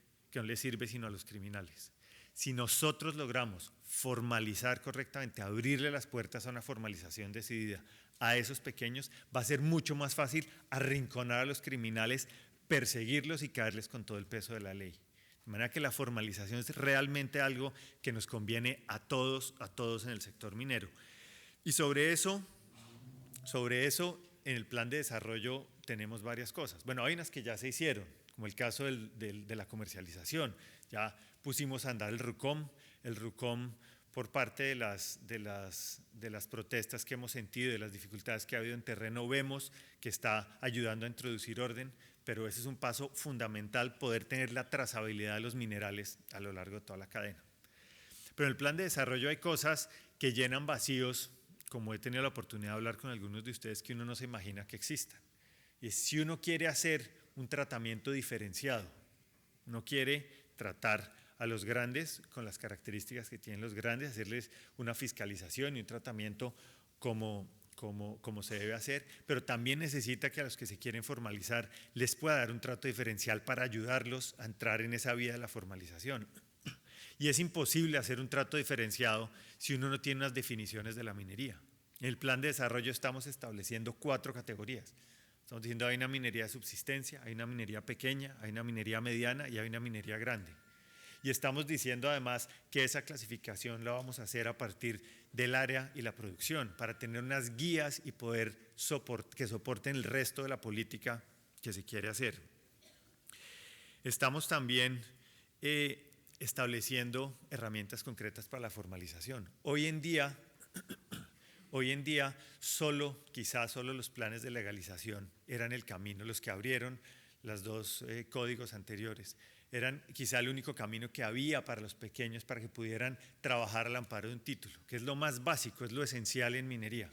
sino a los criminales. Si nosotros logramos formalizar correctamente, abrirle las puertas a una formalización decidida a esos pequeños, va a ser mucho más fácil arrinconar a los criminales, perseguirlos y caerles con todo el peso de la ley. De manera que la formalización es realmente algo que nos conviene a todos en el sector minero. Y sobre eso, en el plan de desarrollo tenemos varias cosas. Bueno, hay unas que ya se hicieron, como el caso de la comercialización. Ya pusimos a andar el RUCOM por parte de las protestas que hemos sentido, de las dificultades que ha habido en terreno, vemos que está ayudando a introducir orden, pero ese es un paso fundamental, poder tener la trazabilidad de los minerales a lo largo de toda la cadena. Pero en el plan de desarrollo hay cosas que llenan vacíos, como he tenido la oportunidad de hablar con algunos de ustedes, que uno no se imagina que existan. Y si uno quiere hacer un tratamiento diferenciado, uno quiere tratar a los grandes con las características que tienen los grandes, hacerles una fiscalización y un tratamiento como se debe hacer, pero también necesita que a los que se quieren formalizar les pueda dar un trato diferencial para ayudarlos a entrar en esa vía de la formalización. Y es imposible hacer un trato diferenciado si uno no tiene unas definiciones de la minería. En el plan de desarrollo estamos estableciendo 4 categorías. Estamos diciendo hay una minería de subsistencia, hay una minería pequeña, hay una minería mediana y hay una minería grande. Y estamos diciendo además que esa clasificación la vamos a hacer a partir del área y la producción, para tener unas guías y poder que soporten el resto de la política que se quiere hacer. Estamos también estableciendo herramientas concretas para la formalización. Hoy en día quizás solo los planes de legalización eran el camino, los que abrieron los 2 códigos anteriores. eran quizá el único camino que había para los pequeños para que pudieran trabajar al amparo de un título, que es lo más básico, es lo esencial en minería.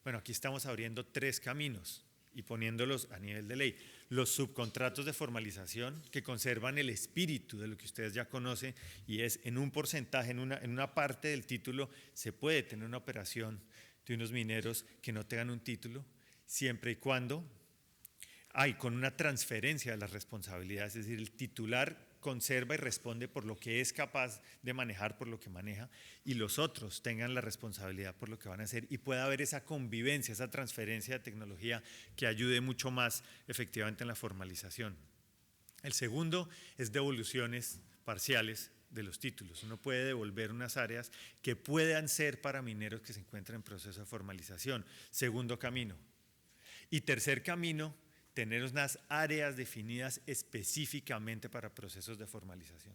Bueno, aquí estamos abriendo 3 caminos y poniéndolos a nivel de ley. Los subcontratos de formalización, que conservan el espíritu de lo que ustedes ya conocen, y es en un porcentaje, en una parte del título, se puede tener una operación de unos mineros que no tengan un título, siempre y cuando hay con una transferencia de las responsabilidades, es decir, el titular conserva y responde por lo que es capaz de manejar, por lo que maneja, y los otros tengan la responsabilidad por lo que van a hacer, y pueda haber esa convivencia, esa transferencia de tecnología que ayude mucho más efectivamente en la formalización. El segundo es devoluciones parciales de los títulos. Uno puede devolver unas áreas que puedan ser para mineros que se encuentran en proceso de formalización. Segundo camino. Y tercer camino, tener unas áreas definidas específicamente para procesos de formalización.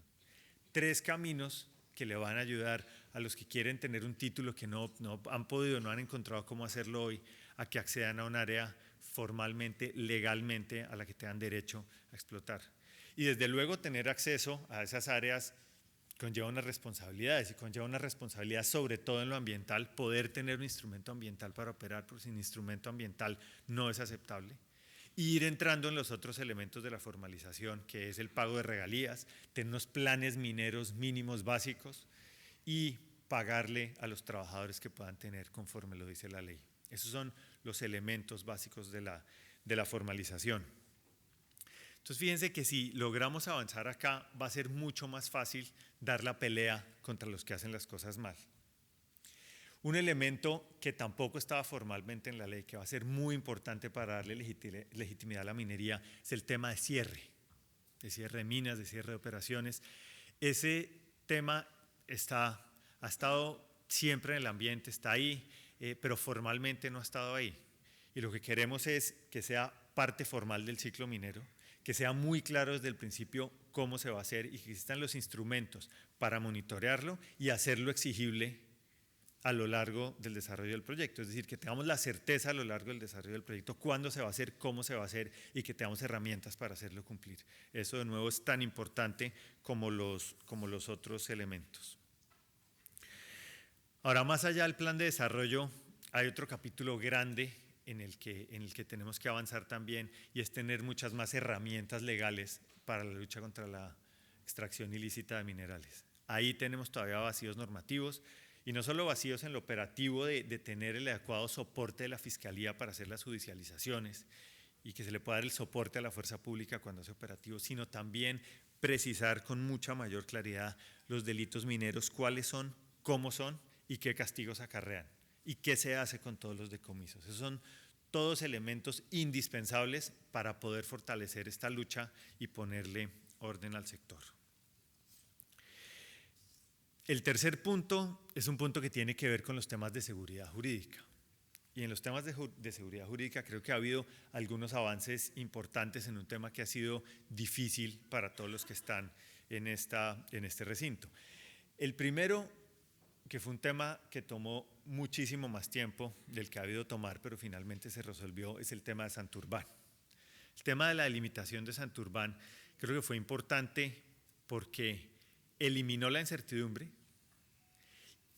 3 caminos que le van a ayudar a los que quieren tener un título que no han podido, no han encontrado cómo hacerlo hoy, a que accedan a un área formalmente, legalmente, a la que tengan derecho a explotar. Y desde luego tener acceso a esas áreas conlleva unas responsabilidades, y conlleva una responsabilidad sobre todo en lo ambiental, poder tener un instrumento ambiental para operar, porque sin instrumento ambiental no es aceptable. Y ir entrando en los otros elementos de la formalización, que es el pago de regalías, tener unos planes mineros mínimos básicos y pagarle a los trabajadores que puedan tener conforme lo dice la ley. Esos son los elementos básicos de la formalización. Entonces fíjense que si logramos avanzar acá, va a ser mucho más fácil dar la pelea contra los que hacen las cosas mal. Un elemento que tampoco estaba formalmente en la ley, que va a ser muy importante para darle legitimidad a la minería, es el tema de cierre de minas, de cierre de operaciones. Ese tema ha estado siempre en el ambiente, está ahí, pero formalmente no ha estado ahí. Y lo que queremos es que sea parte formal del ciclo minero, que sea muy claro desde el principio cómo se va a hacer, y que existan los instrumentos para monitorearlo y hacerlo exigible a lo largo del desarrollo del proyecto, es decir, que tengamos la certeza a lo largo del desarrollo del proyecto cuándo se va a hacer, cómo se va a hacer, y que tengamos herramientas para hacerlo cumplir. Eso de nuevo es tan importante como los otros elementos. Ahora, más allá del plan de desarrollo, hay otro capítulo grande en el que tenemos que avanzar también, y es tener muchas más herramientas legales para la lucha contra la extracción ilícita de minerales. Ahí tenemos todavía vacíos normativos, y no solo vacíos en lo operativo de tener el adecuado soporte de la Fiscalía para hacer las judicializaciones y que se le pueda dar el soporte a la fuerza pública cuando hace operativo, sino también precisar con mucha mayor claridad los delitos mineros, cuáles son, cómo son y qué castigos acarrean y qué se hace con todos los decomisos. Esos son todos elementos indispensables para poder fortalecer esta lucha y ponerle orden al sector. El tercer punto es un punto que tiene que ver con los temas de seguridad jurídica. Y en los temas de seguridad jurídica creo que ha habido algunos avances importantes en un tema que ha sido difícil para todos los que están en este recinto. El primero, que fue un tema que tomó muchísimo más tiempo del que ha habido tomar, pero finalmente se resolvió, es el tema de Santurbán. El tema de la delimitación de Santurbán creo que fue importante porque eliminó la incertidumbre,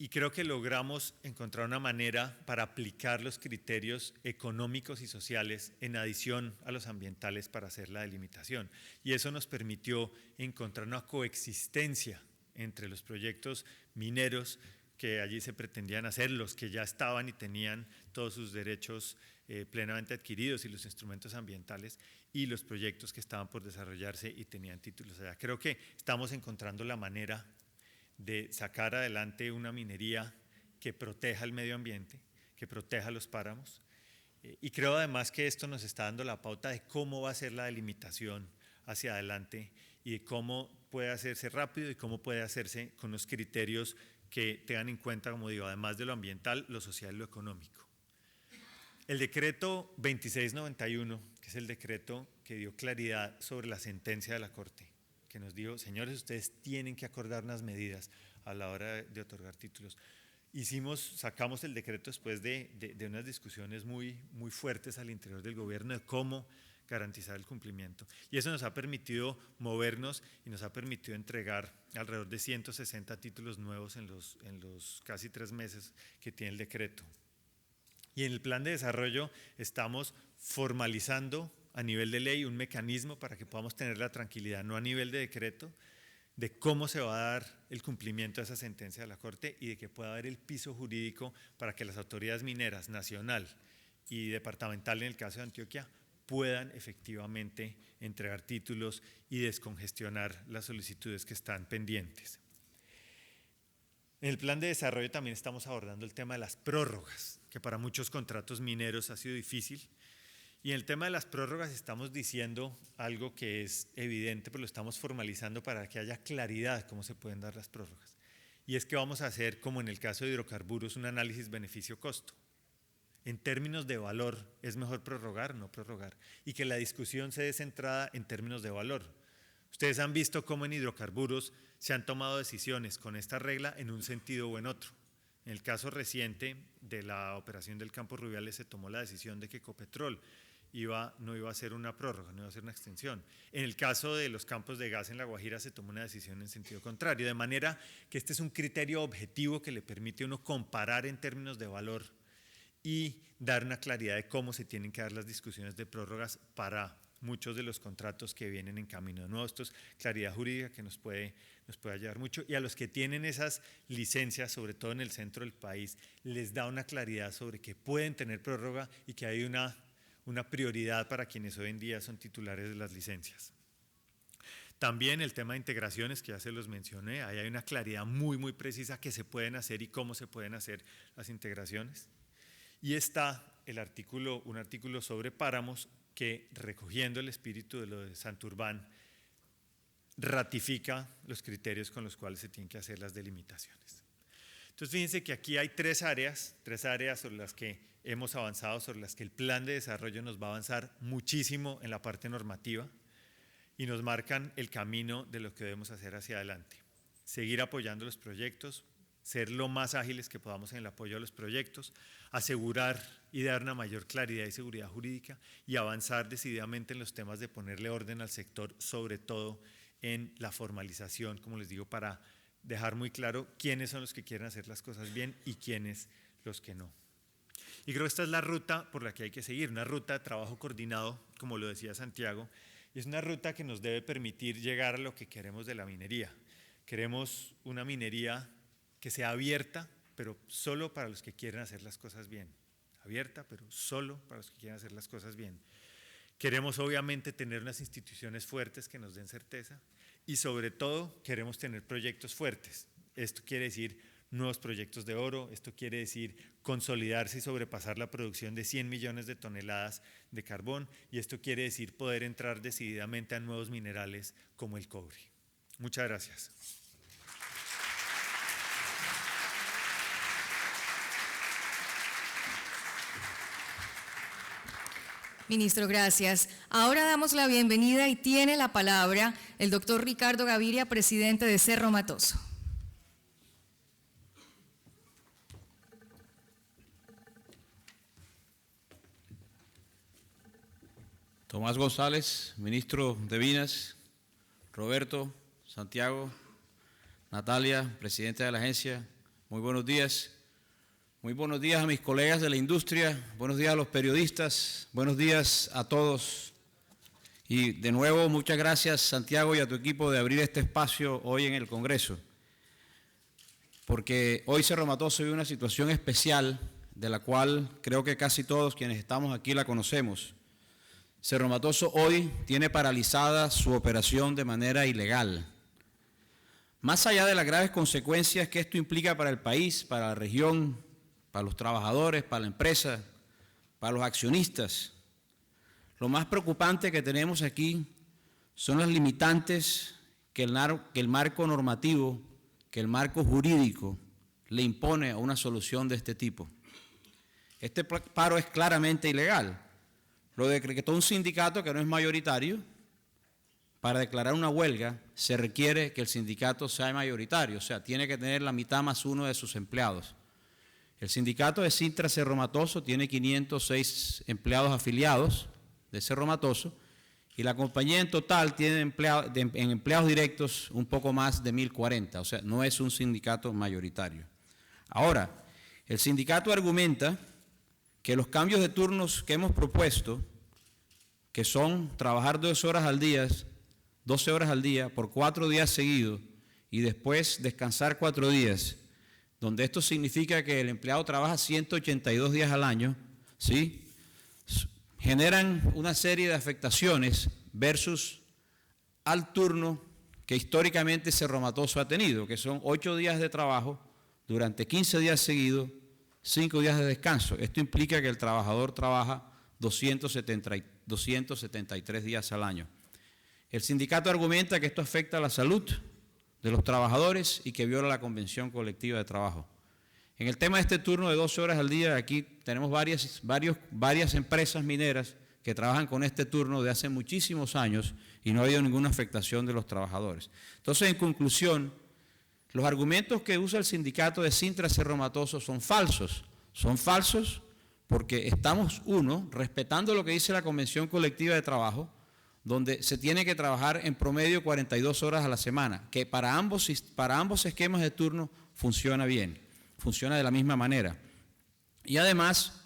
y creo que logramos encontrar una manera para aplicar los criterios económicos y sociales en adición a los ambientales para hacer la delimitación. Y eso nos permitió encontrar una coexistencia entre los proyectos mineros que allí se pretendían hacer, los que ya estaban y tenían todos sus derechos plenamente adquiridos y los instrumentos ambientales, y los proyectos que estaban por desarrollarse y tenían títulos allá. Creo que estamos encontrando la manera de sacar adelante una minería que proteja el medio ambiente, que proteja los páramos, y creo además que esto nos está dando la pauta de cómo va a ser la delimitación hacia adelante y de cómo puede hacerse rápido y cómo puede hacerse con los criterios que tengan en cuenta, como digo, además de lo ambiental, lo social y lo económico. El decreto 2691, que es el decreto que dio claridad sobre la sentencia de la Corte, que nos dijo, señores, ustedes tienen que acordar unas medidas a la hora de otorgar títulos. Sacamos el decreto después de unas discusiones muy fuertes al interior del gobierno de cómo garantizar el cumplimiento. Y eso nos ha permitido movernos y nos ha permitido entregar alrededor de 160 títulos nuevos en los casi 3 meses que tiene el decreto. Y en el plan de desarrollo estamos formalizando a nivel de ley un mecanismo para que podamos tener la tranquilidad, no a nivel de decreto, de cómo se va a dar el cumplimiento de esa sentencia de la Corte y de que pueda haber el piso jurídico para que las autoridades mineras nacional y departamental, en el caso de Antioquia, puedan efectivamente entregar títulos y descongestionar las solicitudes que están pendientes. En el plan de desarrollo también estamos abordando el tema de las prórrogas, que para muchos contratos mineros ha sido difícil. Y en el tema de las prórrogas estamos diciendo algo que es evidente, pero lo estamos formalizando para que haya claridad cómo se pueden dar las prórrogas. Y es que vamos a hacer, como en el caso de hidrocarburos, un análisis beneficio-costo. En términos de valor, ¿es mejor prorrogar o no prorrogar? Y que la discusión se dé centrada en términos de valor. Ustedes han visto cómo en hidrocarburos se han tomado decisiones con esta regla en un sentido o en otro. En el caso reciente de la operación del Campo Rubiales se tomó la decisión de que Ecopetrol no iba a hacer una prórroga, no iba a hacer una extensión. En el caso de los campos de gas en La Guajira se tomó una decisión en sentido contrario, de manera que este es un criterio objetivo que le permite a uno comparar en términos de valor y dar una claridad de cómo se tienen que dar las discusiones de prórrogas para muchos de los contratos que vienen en camino. De nuevo, esto es claridad jurídica que nos puede ayudar mucho, y a los que tienen esas licencias, sobre todo en el centro del país, les da una claridad sobre que pueden tener prórroga y que hay una prioridad para quienes hoy en día son titulares de las licencias. También el tema de integraciones, que ya se los mencioné, ahí hay una claridad muy, muy precisa que se pueden hacer y cómo se pueden hacer las integraciones. Y está un artículo sobre páramos que, recogiendo el espíritu de lo de Santurbán, ratifica los criterios con los cuales se tienen que hacer las delimitaciones. Entonces fíjense que aquí hay tres áreas sobre las que hemos avanzado, sobre las que el plan de desarrollo nos va a avanzar muchísimo en la parte normativa y nos marcan el camino de lo que debemos hacer hacia adelante. Seguir apoyando los proyectos, ser lo más ágiles que podamos en el apoyo a los proyectos, asegurar y dar una mayor claridad y seguridad jurídica y avanzar decididamente en los temas de ponerle orden al sector, sobre todo en la formalización, como les digo, para dejar muy claro quiénes son los que quieren hacer las cosas bien y quiénes los que no. Y creo que esta es la ruta por la que hay que seguir, una ruta de trabajo coordinado, como lo decía Santiago, y es una ruta que nos debe permitir llegar a lo que queremos de la minería. Queremos una minería que sea abierta, pero solo para los que quieren hacer las cosas bien. Abierta, pero solo para los que quieren hacer las cosas bien. Queremos obviamente tener unas instituciones fuertes que nos den certeza y sobre todo queremos tener proyectos fuertes. Esto quiere decir nuevos proyectos de oro, esto quiere decir consolidarse y sobrepasar la producción de 100 millones de toneladas de carbón, y esto quiere decir poder entrar decididamente a nuevos minerales como el cobre. Muchas gracias. Ministro, gracias. Ahora damos la bienvenida y tiene la palabra el doctor Ricardo Gaviria, presidente de Cerro Matoso. Tomás González, ministro de Minas, Roberto, Santiago, Natalia, presidenta de la agencia, muy buenos días. Muy buenos días a mis colegas de la industria, buenos días a los periodistas, buenos días a todos. Y de nuevo, muchas gracias, Santiago, y a tu equipo de abrir este espacio hoy en el Congreso. Porque hoy Cerro Matoso vive una situación especial de la cual creo que casi todos quienes estamos aquí la conocemos. Cerro Matoso hoy tiene paralizada su operación de manera ilegal. Más allá de las graves consecuencias que esto implica para el país, para la región, para los trabajadores, para la empresa, para los accionistas, lo más preocupante que tenemos aquí son las limitantes que el marco normativo, que el marco jurídico le impone a una solución de este tipo. Este paro es claramente ilegal. Lo decretó un sindicato que no es mayoritario. Para declarar una huelga se requiere que el sindicato sea mayoritario, o sea, tiene que tener la mitad más uno de sus empleados. El sindicato de Sintra Cerro Matoso tiene 506 empleados afiliados de Cerro Matoso, y la compañía en total tiene en empleados directos un poco más de 1.040, o sea, no es un sindicato mayoritario. Ahora, el sindicato argumenta que los cambios de turnos que hemos propuesto, que son trabajar 12 horas al día por 4 días seguidos y después descansar 4 días, donde esto significa que el empleado trabaja 182 días al año, ¿sí?, generan una serie de afectaciones versus al turno que históricamente Cerro Matoso ha tenido, que son 8 días de trabajo durante 15 días seguidos, 5 días de descanso. Esto implica que el trabajador trabaja 273 días al año. El sindicato argumenta que esto afecta a la salud de los trabajadores y que viola la Convención Colectiva de Trabajo. En el tema de este turno de 12 horas al día, aquí tenemos varias empresas mineras que trabajan con este turno de hace muchísimos años y no ha habido ninguna afectación de los trabajadores. Entonces, en conclusión, los argumentos que usa el sindicato de Cintra Cerro Matoso son falsos. Son falsos porque estamos, respetando lo que dice la Convención Colectiva de Trabajo, donde se tiene que trabajar en promedio 42 horas a la semana, que para ambos esquemas de turno funciona bien, funciona de la misma manera. Y además,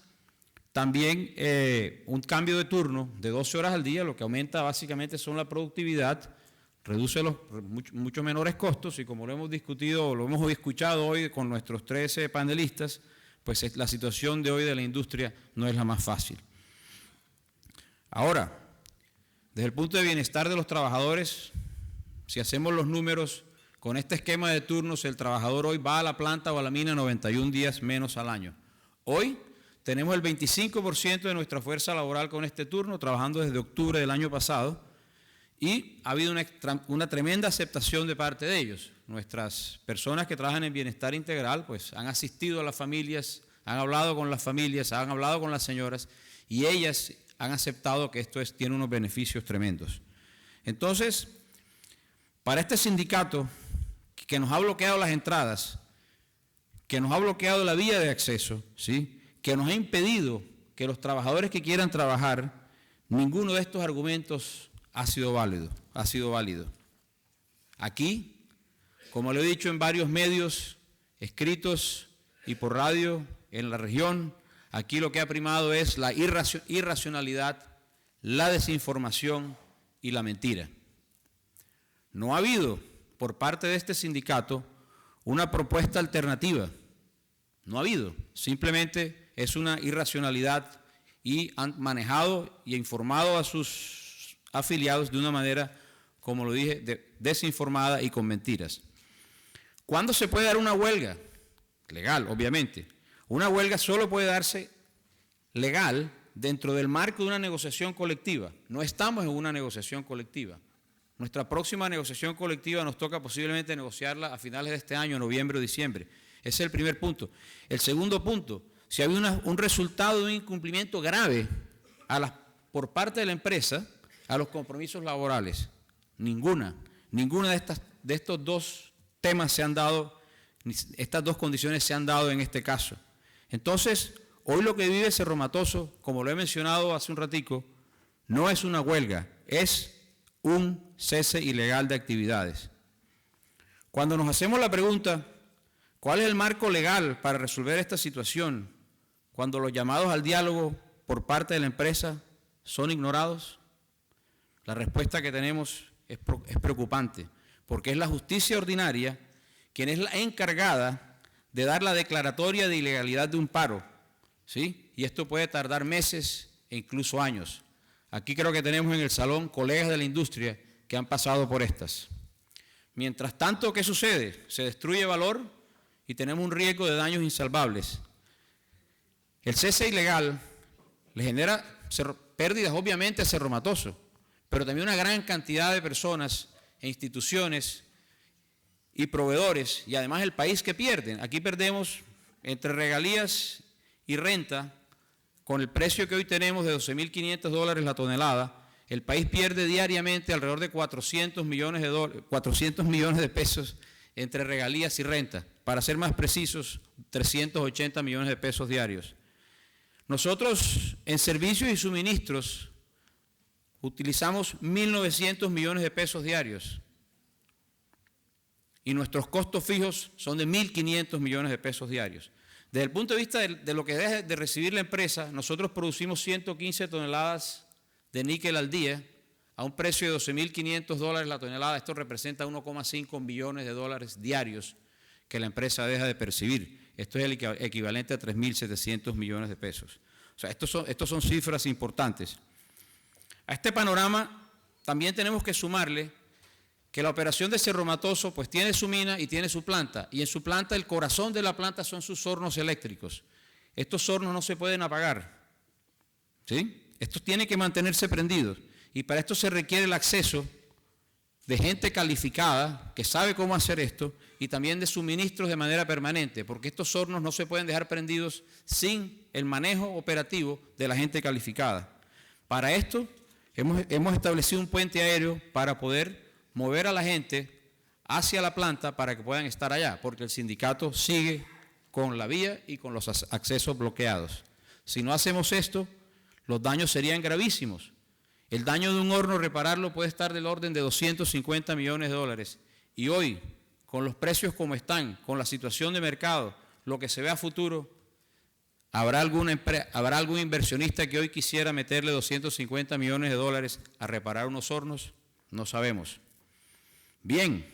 también un cambio de turno de 12 horas al día, lo que aumenta básicamente son la productividad, reduce los mucho menores costos y como lo hemos discutido, lo hemos escuchado hoy con nuestros 13 panelistas, pues la situación de hoy de la industria no es la más fácil. Ahora, desde el punto de bienestar de los trabajadores, si hacemos los números, con este esquema de turnos, el trabajador hoy va a la planta o a la mina 91 días menos al año. Hoy tenemos el 25% de nuestra fuerza laboral con este turno, trabajando desde octubre del año pasado, y ha habido una tremenda aceptación de parte de ellos. Nuestras personas que trabajan en bienestar integral, pues han asistido a las familias, han hablado con las familias, han hablado con las señoras, y ellas han aceptado que esto tiene unos beneficios tremendos. Entonces, para este sindicato que nos ha bloqueado las entradas, que nos ha bloqueado la vía de acceso, ¿sí?, que nos ha impedido que los trabajadores que quieran trabajar, ninguno de estos argumentos ha sido válido. Aquí, como lo he dicho en varios medios escritos y por radio en la región, aquí lo que ha primado es la irracionalidad, la desinformación y la mentira. No ha habido por parte de este sindicato una propuesta alternativa. No ha habido. Simplemente es una irracionalidad y han manejado y informado a sus afiliados de una manera, como lo dije, desinformada y con mentiras. ¿Cuándo se puede dar una huelga? Legal, obviamente. Una huelga solo puede darse legal dentro del marco de una negociación colectiva. No estamos en una negociación colectiva. Nuestra próxima negociación colectiva nos toca posiblemente negociarla a finales de este año, noviembre o diciembre. Ese es el primer punto. El segundo punto, si hay un resultado de un incumplimiento grave por parte de la empresa a los compromisos laborales, ninguna de estos dos temas se han dado, estas dos condiciones se han dado en este caso. Entonces, hoy lo que vive Cerro Matoso, como lo he mencionado hace un ratico, no es una huelga, es un cese ilegal de actividades. Cuando nos hacemos la pregunta, ¿cuál es el marco legal para resolver esta situación cuando los llamados al diálogo por parte de la empresa son ignorados? La respuesta que tenemos es preocupante, porque es la justicia ordinaria quien es la encargada de dar la declaratoria de ilegalidad de un paro, ¿sí? Y esto puede tardar meses e incluso años. Aquí creo que tenemos en el salón colegas de la industria que han pasado por estas. Mientras tanto, ¿qué sucede? Se destruye valor y tenemos un riesgo de daños insalvables. El cese ilegal le genera pérdidas obviamente a Cerro Matoso, pero también una gran cantidad de personas e instituciones y proveedores, y además el país que pierden. Aquí perdemos entre regalías y renta, con el precio que hoy tenemos de $12.500 la tonelada, el país pierde diariamente alrededor de 400 millones de pesos entre regalías y renta. Para ser más precisos, 380 millones de pesos diarios. Nosotros en servicios y suministros utilizamos 1.900 millones de pesos diarios y nuestros costos fijos son de 1.500 millones de pesos diarios. Desde el punto de vista de lo que deja de recibir la empresa, nosotros producimos 115 toneladas de níquel al día a un precio de $12.500 la tonelada. Esto representa 1,5 millones de dólares diarios que la empresa deja de percibir. Esto es el equivalente a 3.700 millones de pesos. O sea, estos son cifras importantes. A este panorama también tenemos que sumarle que la operación de Cerro Matoso pues tiene su mina y tiene su planta, y en su planta el corazón de la planta son sus hornos eléctricos. Estos hornos no se pueden apagar, ¿sí? Estos tienen que mantenerse prendidos, y para esto se requiere el acceso de gente calificada que sabe cómo hacer esto, y también de suministros de manera permanente, porque estos hornos no se pueden dejar prendidos sin el manejo operativo de la gente calificada. Para esto hemos establecido un puente aéreo para poder mover a la gente hacia la planta para que puedan estar allá, porque el sindicato sigue con la vía y con los accesos bloqueados. Si no hacemos esto, los daños serían gravísimos. El daño de un horno, repararlo puede estar del orden de 250 millones de dólares. Y hoy, con los precios como están, con la situación de mercado, lo que se ve a futuro, ¿habrá algún inversionista que hoy quisiera meterle 250 millones de dólares a reparar unos hornos? No sabemos. Bien,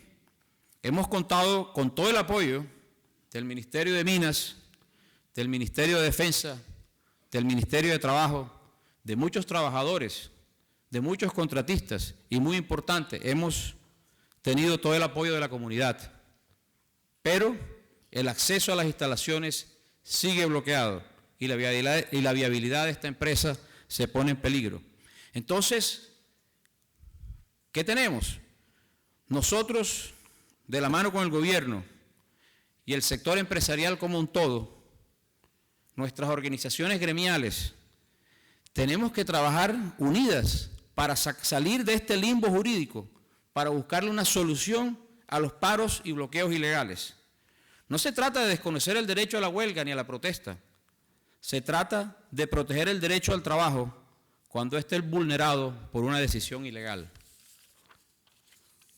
hemos contado con todo el apoyo del Ministerio de Minas, del Ministerio de Defensa, del Ministerio de Trabajo, de muchos trabajadores, de muchos contratistas y, muy importante, hemos tenido todo el apoyo de la comunidad. Pero el acceso a las instalaciones sigue bloqueado y la viabilidad de esta empresa se pone en peligro. Entonces, ¿qué tenemos? Nosotros, de la mano con el gobierno y el sector empresarial como un todo, nuestras organizaciones gremiales, tenemos que trabajar unidas para salir de este limbo jurídico, para buscarle una solución a los paros y bloqueos ilegales. No se trata de desconocer el derecho a la huelga ni a la protesta, se trata de proteger el derecho al trabajo cuando esté vulnerado por una decisión ilegal.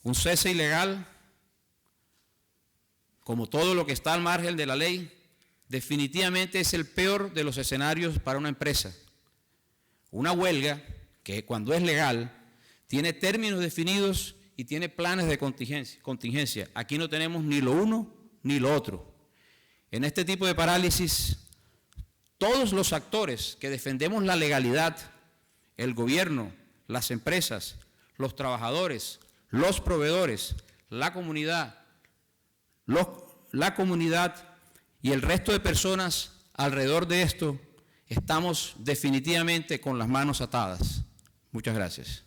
Un cese ilegal, como todo lo que está al margen de la ley, definitivamente es el peor de los escenarios para una empresa. Una huelga, que cuando es legal, tiene términos definidos y tiene planes de contingencia. Aquí no tenemos ni lo uno ni lo otro. En este tipo de parálisis, todos los actores que defendemos la legalidad, el gobierno, las empresas, los trabajadores, los proveedores, la comunidad y el resto de personas alrededor de esto, estamos definitivamente con las manos atadas. Muchas gracias.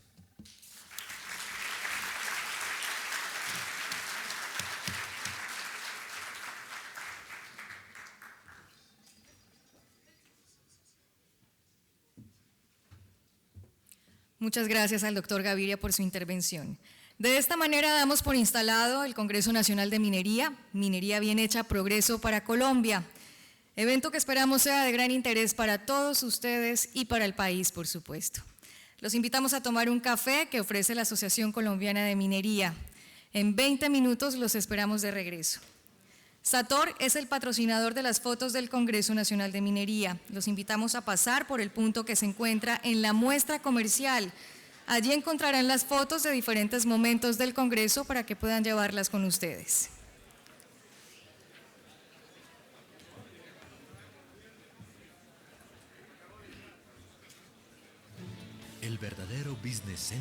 Muchas gracias al doctor Gaviria por su intervención. De esta manera damos por instalado el Congreso Nacional de Minería, Minería Bien Hecha, Progreso para Colombia, evento que esperamos sea de gran interés para todos ustedes y para el país, por supuesto. Los invitamos a tomar un café que ofrece la Asociación Colombiana de Minería. En 20 minutos los esperamos de regreso. Sator es el patrocinador de las fotos del Congreso Nacional de Minería. Los invitamos a pasar por el punto que se encuentra en la muestra comercial. Allí encontrarán las fotos de diferentes momentos del Congreso para que puedan llevarlas con ustedes. El verdadero Business Center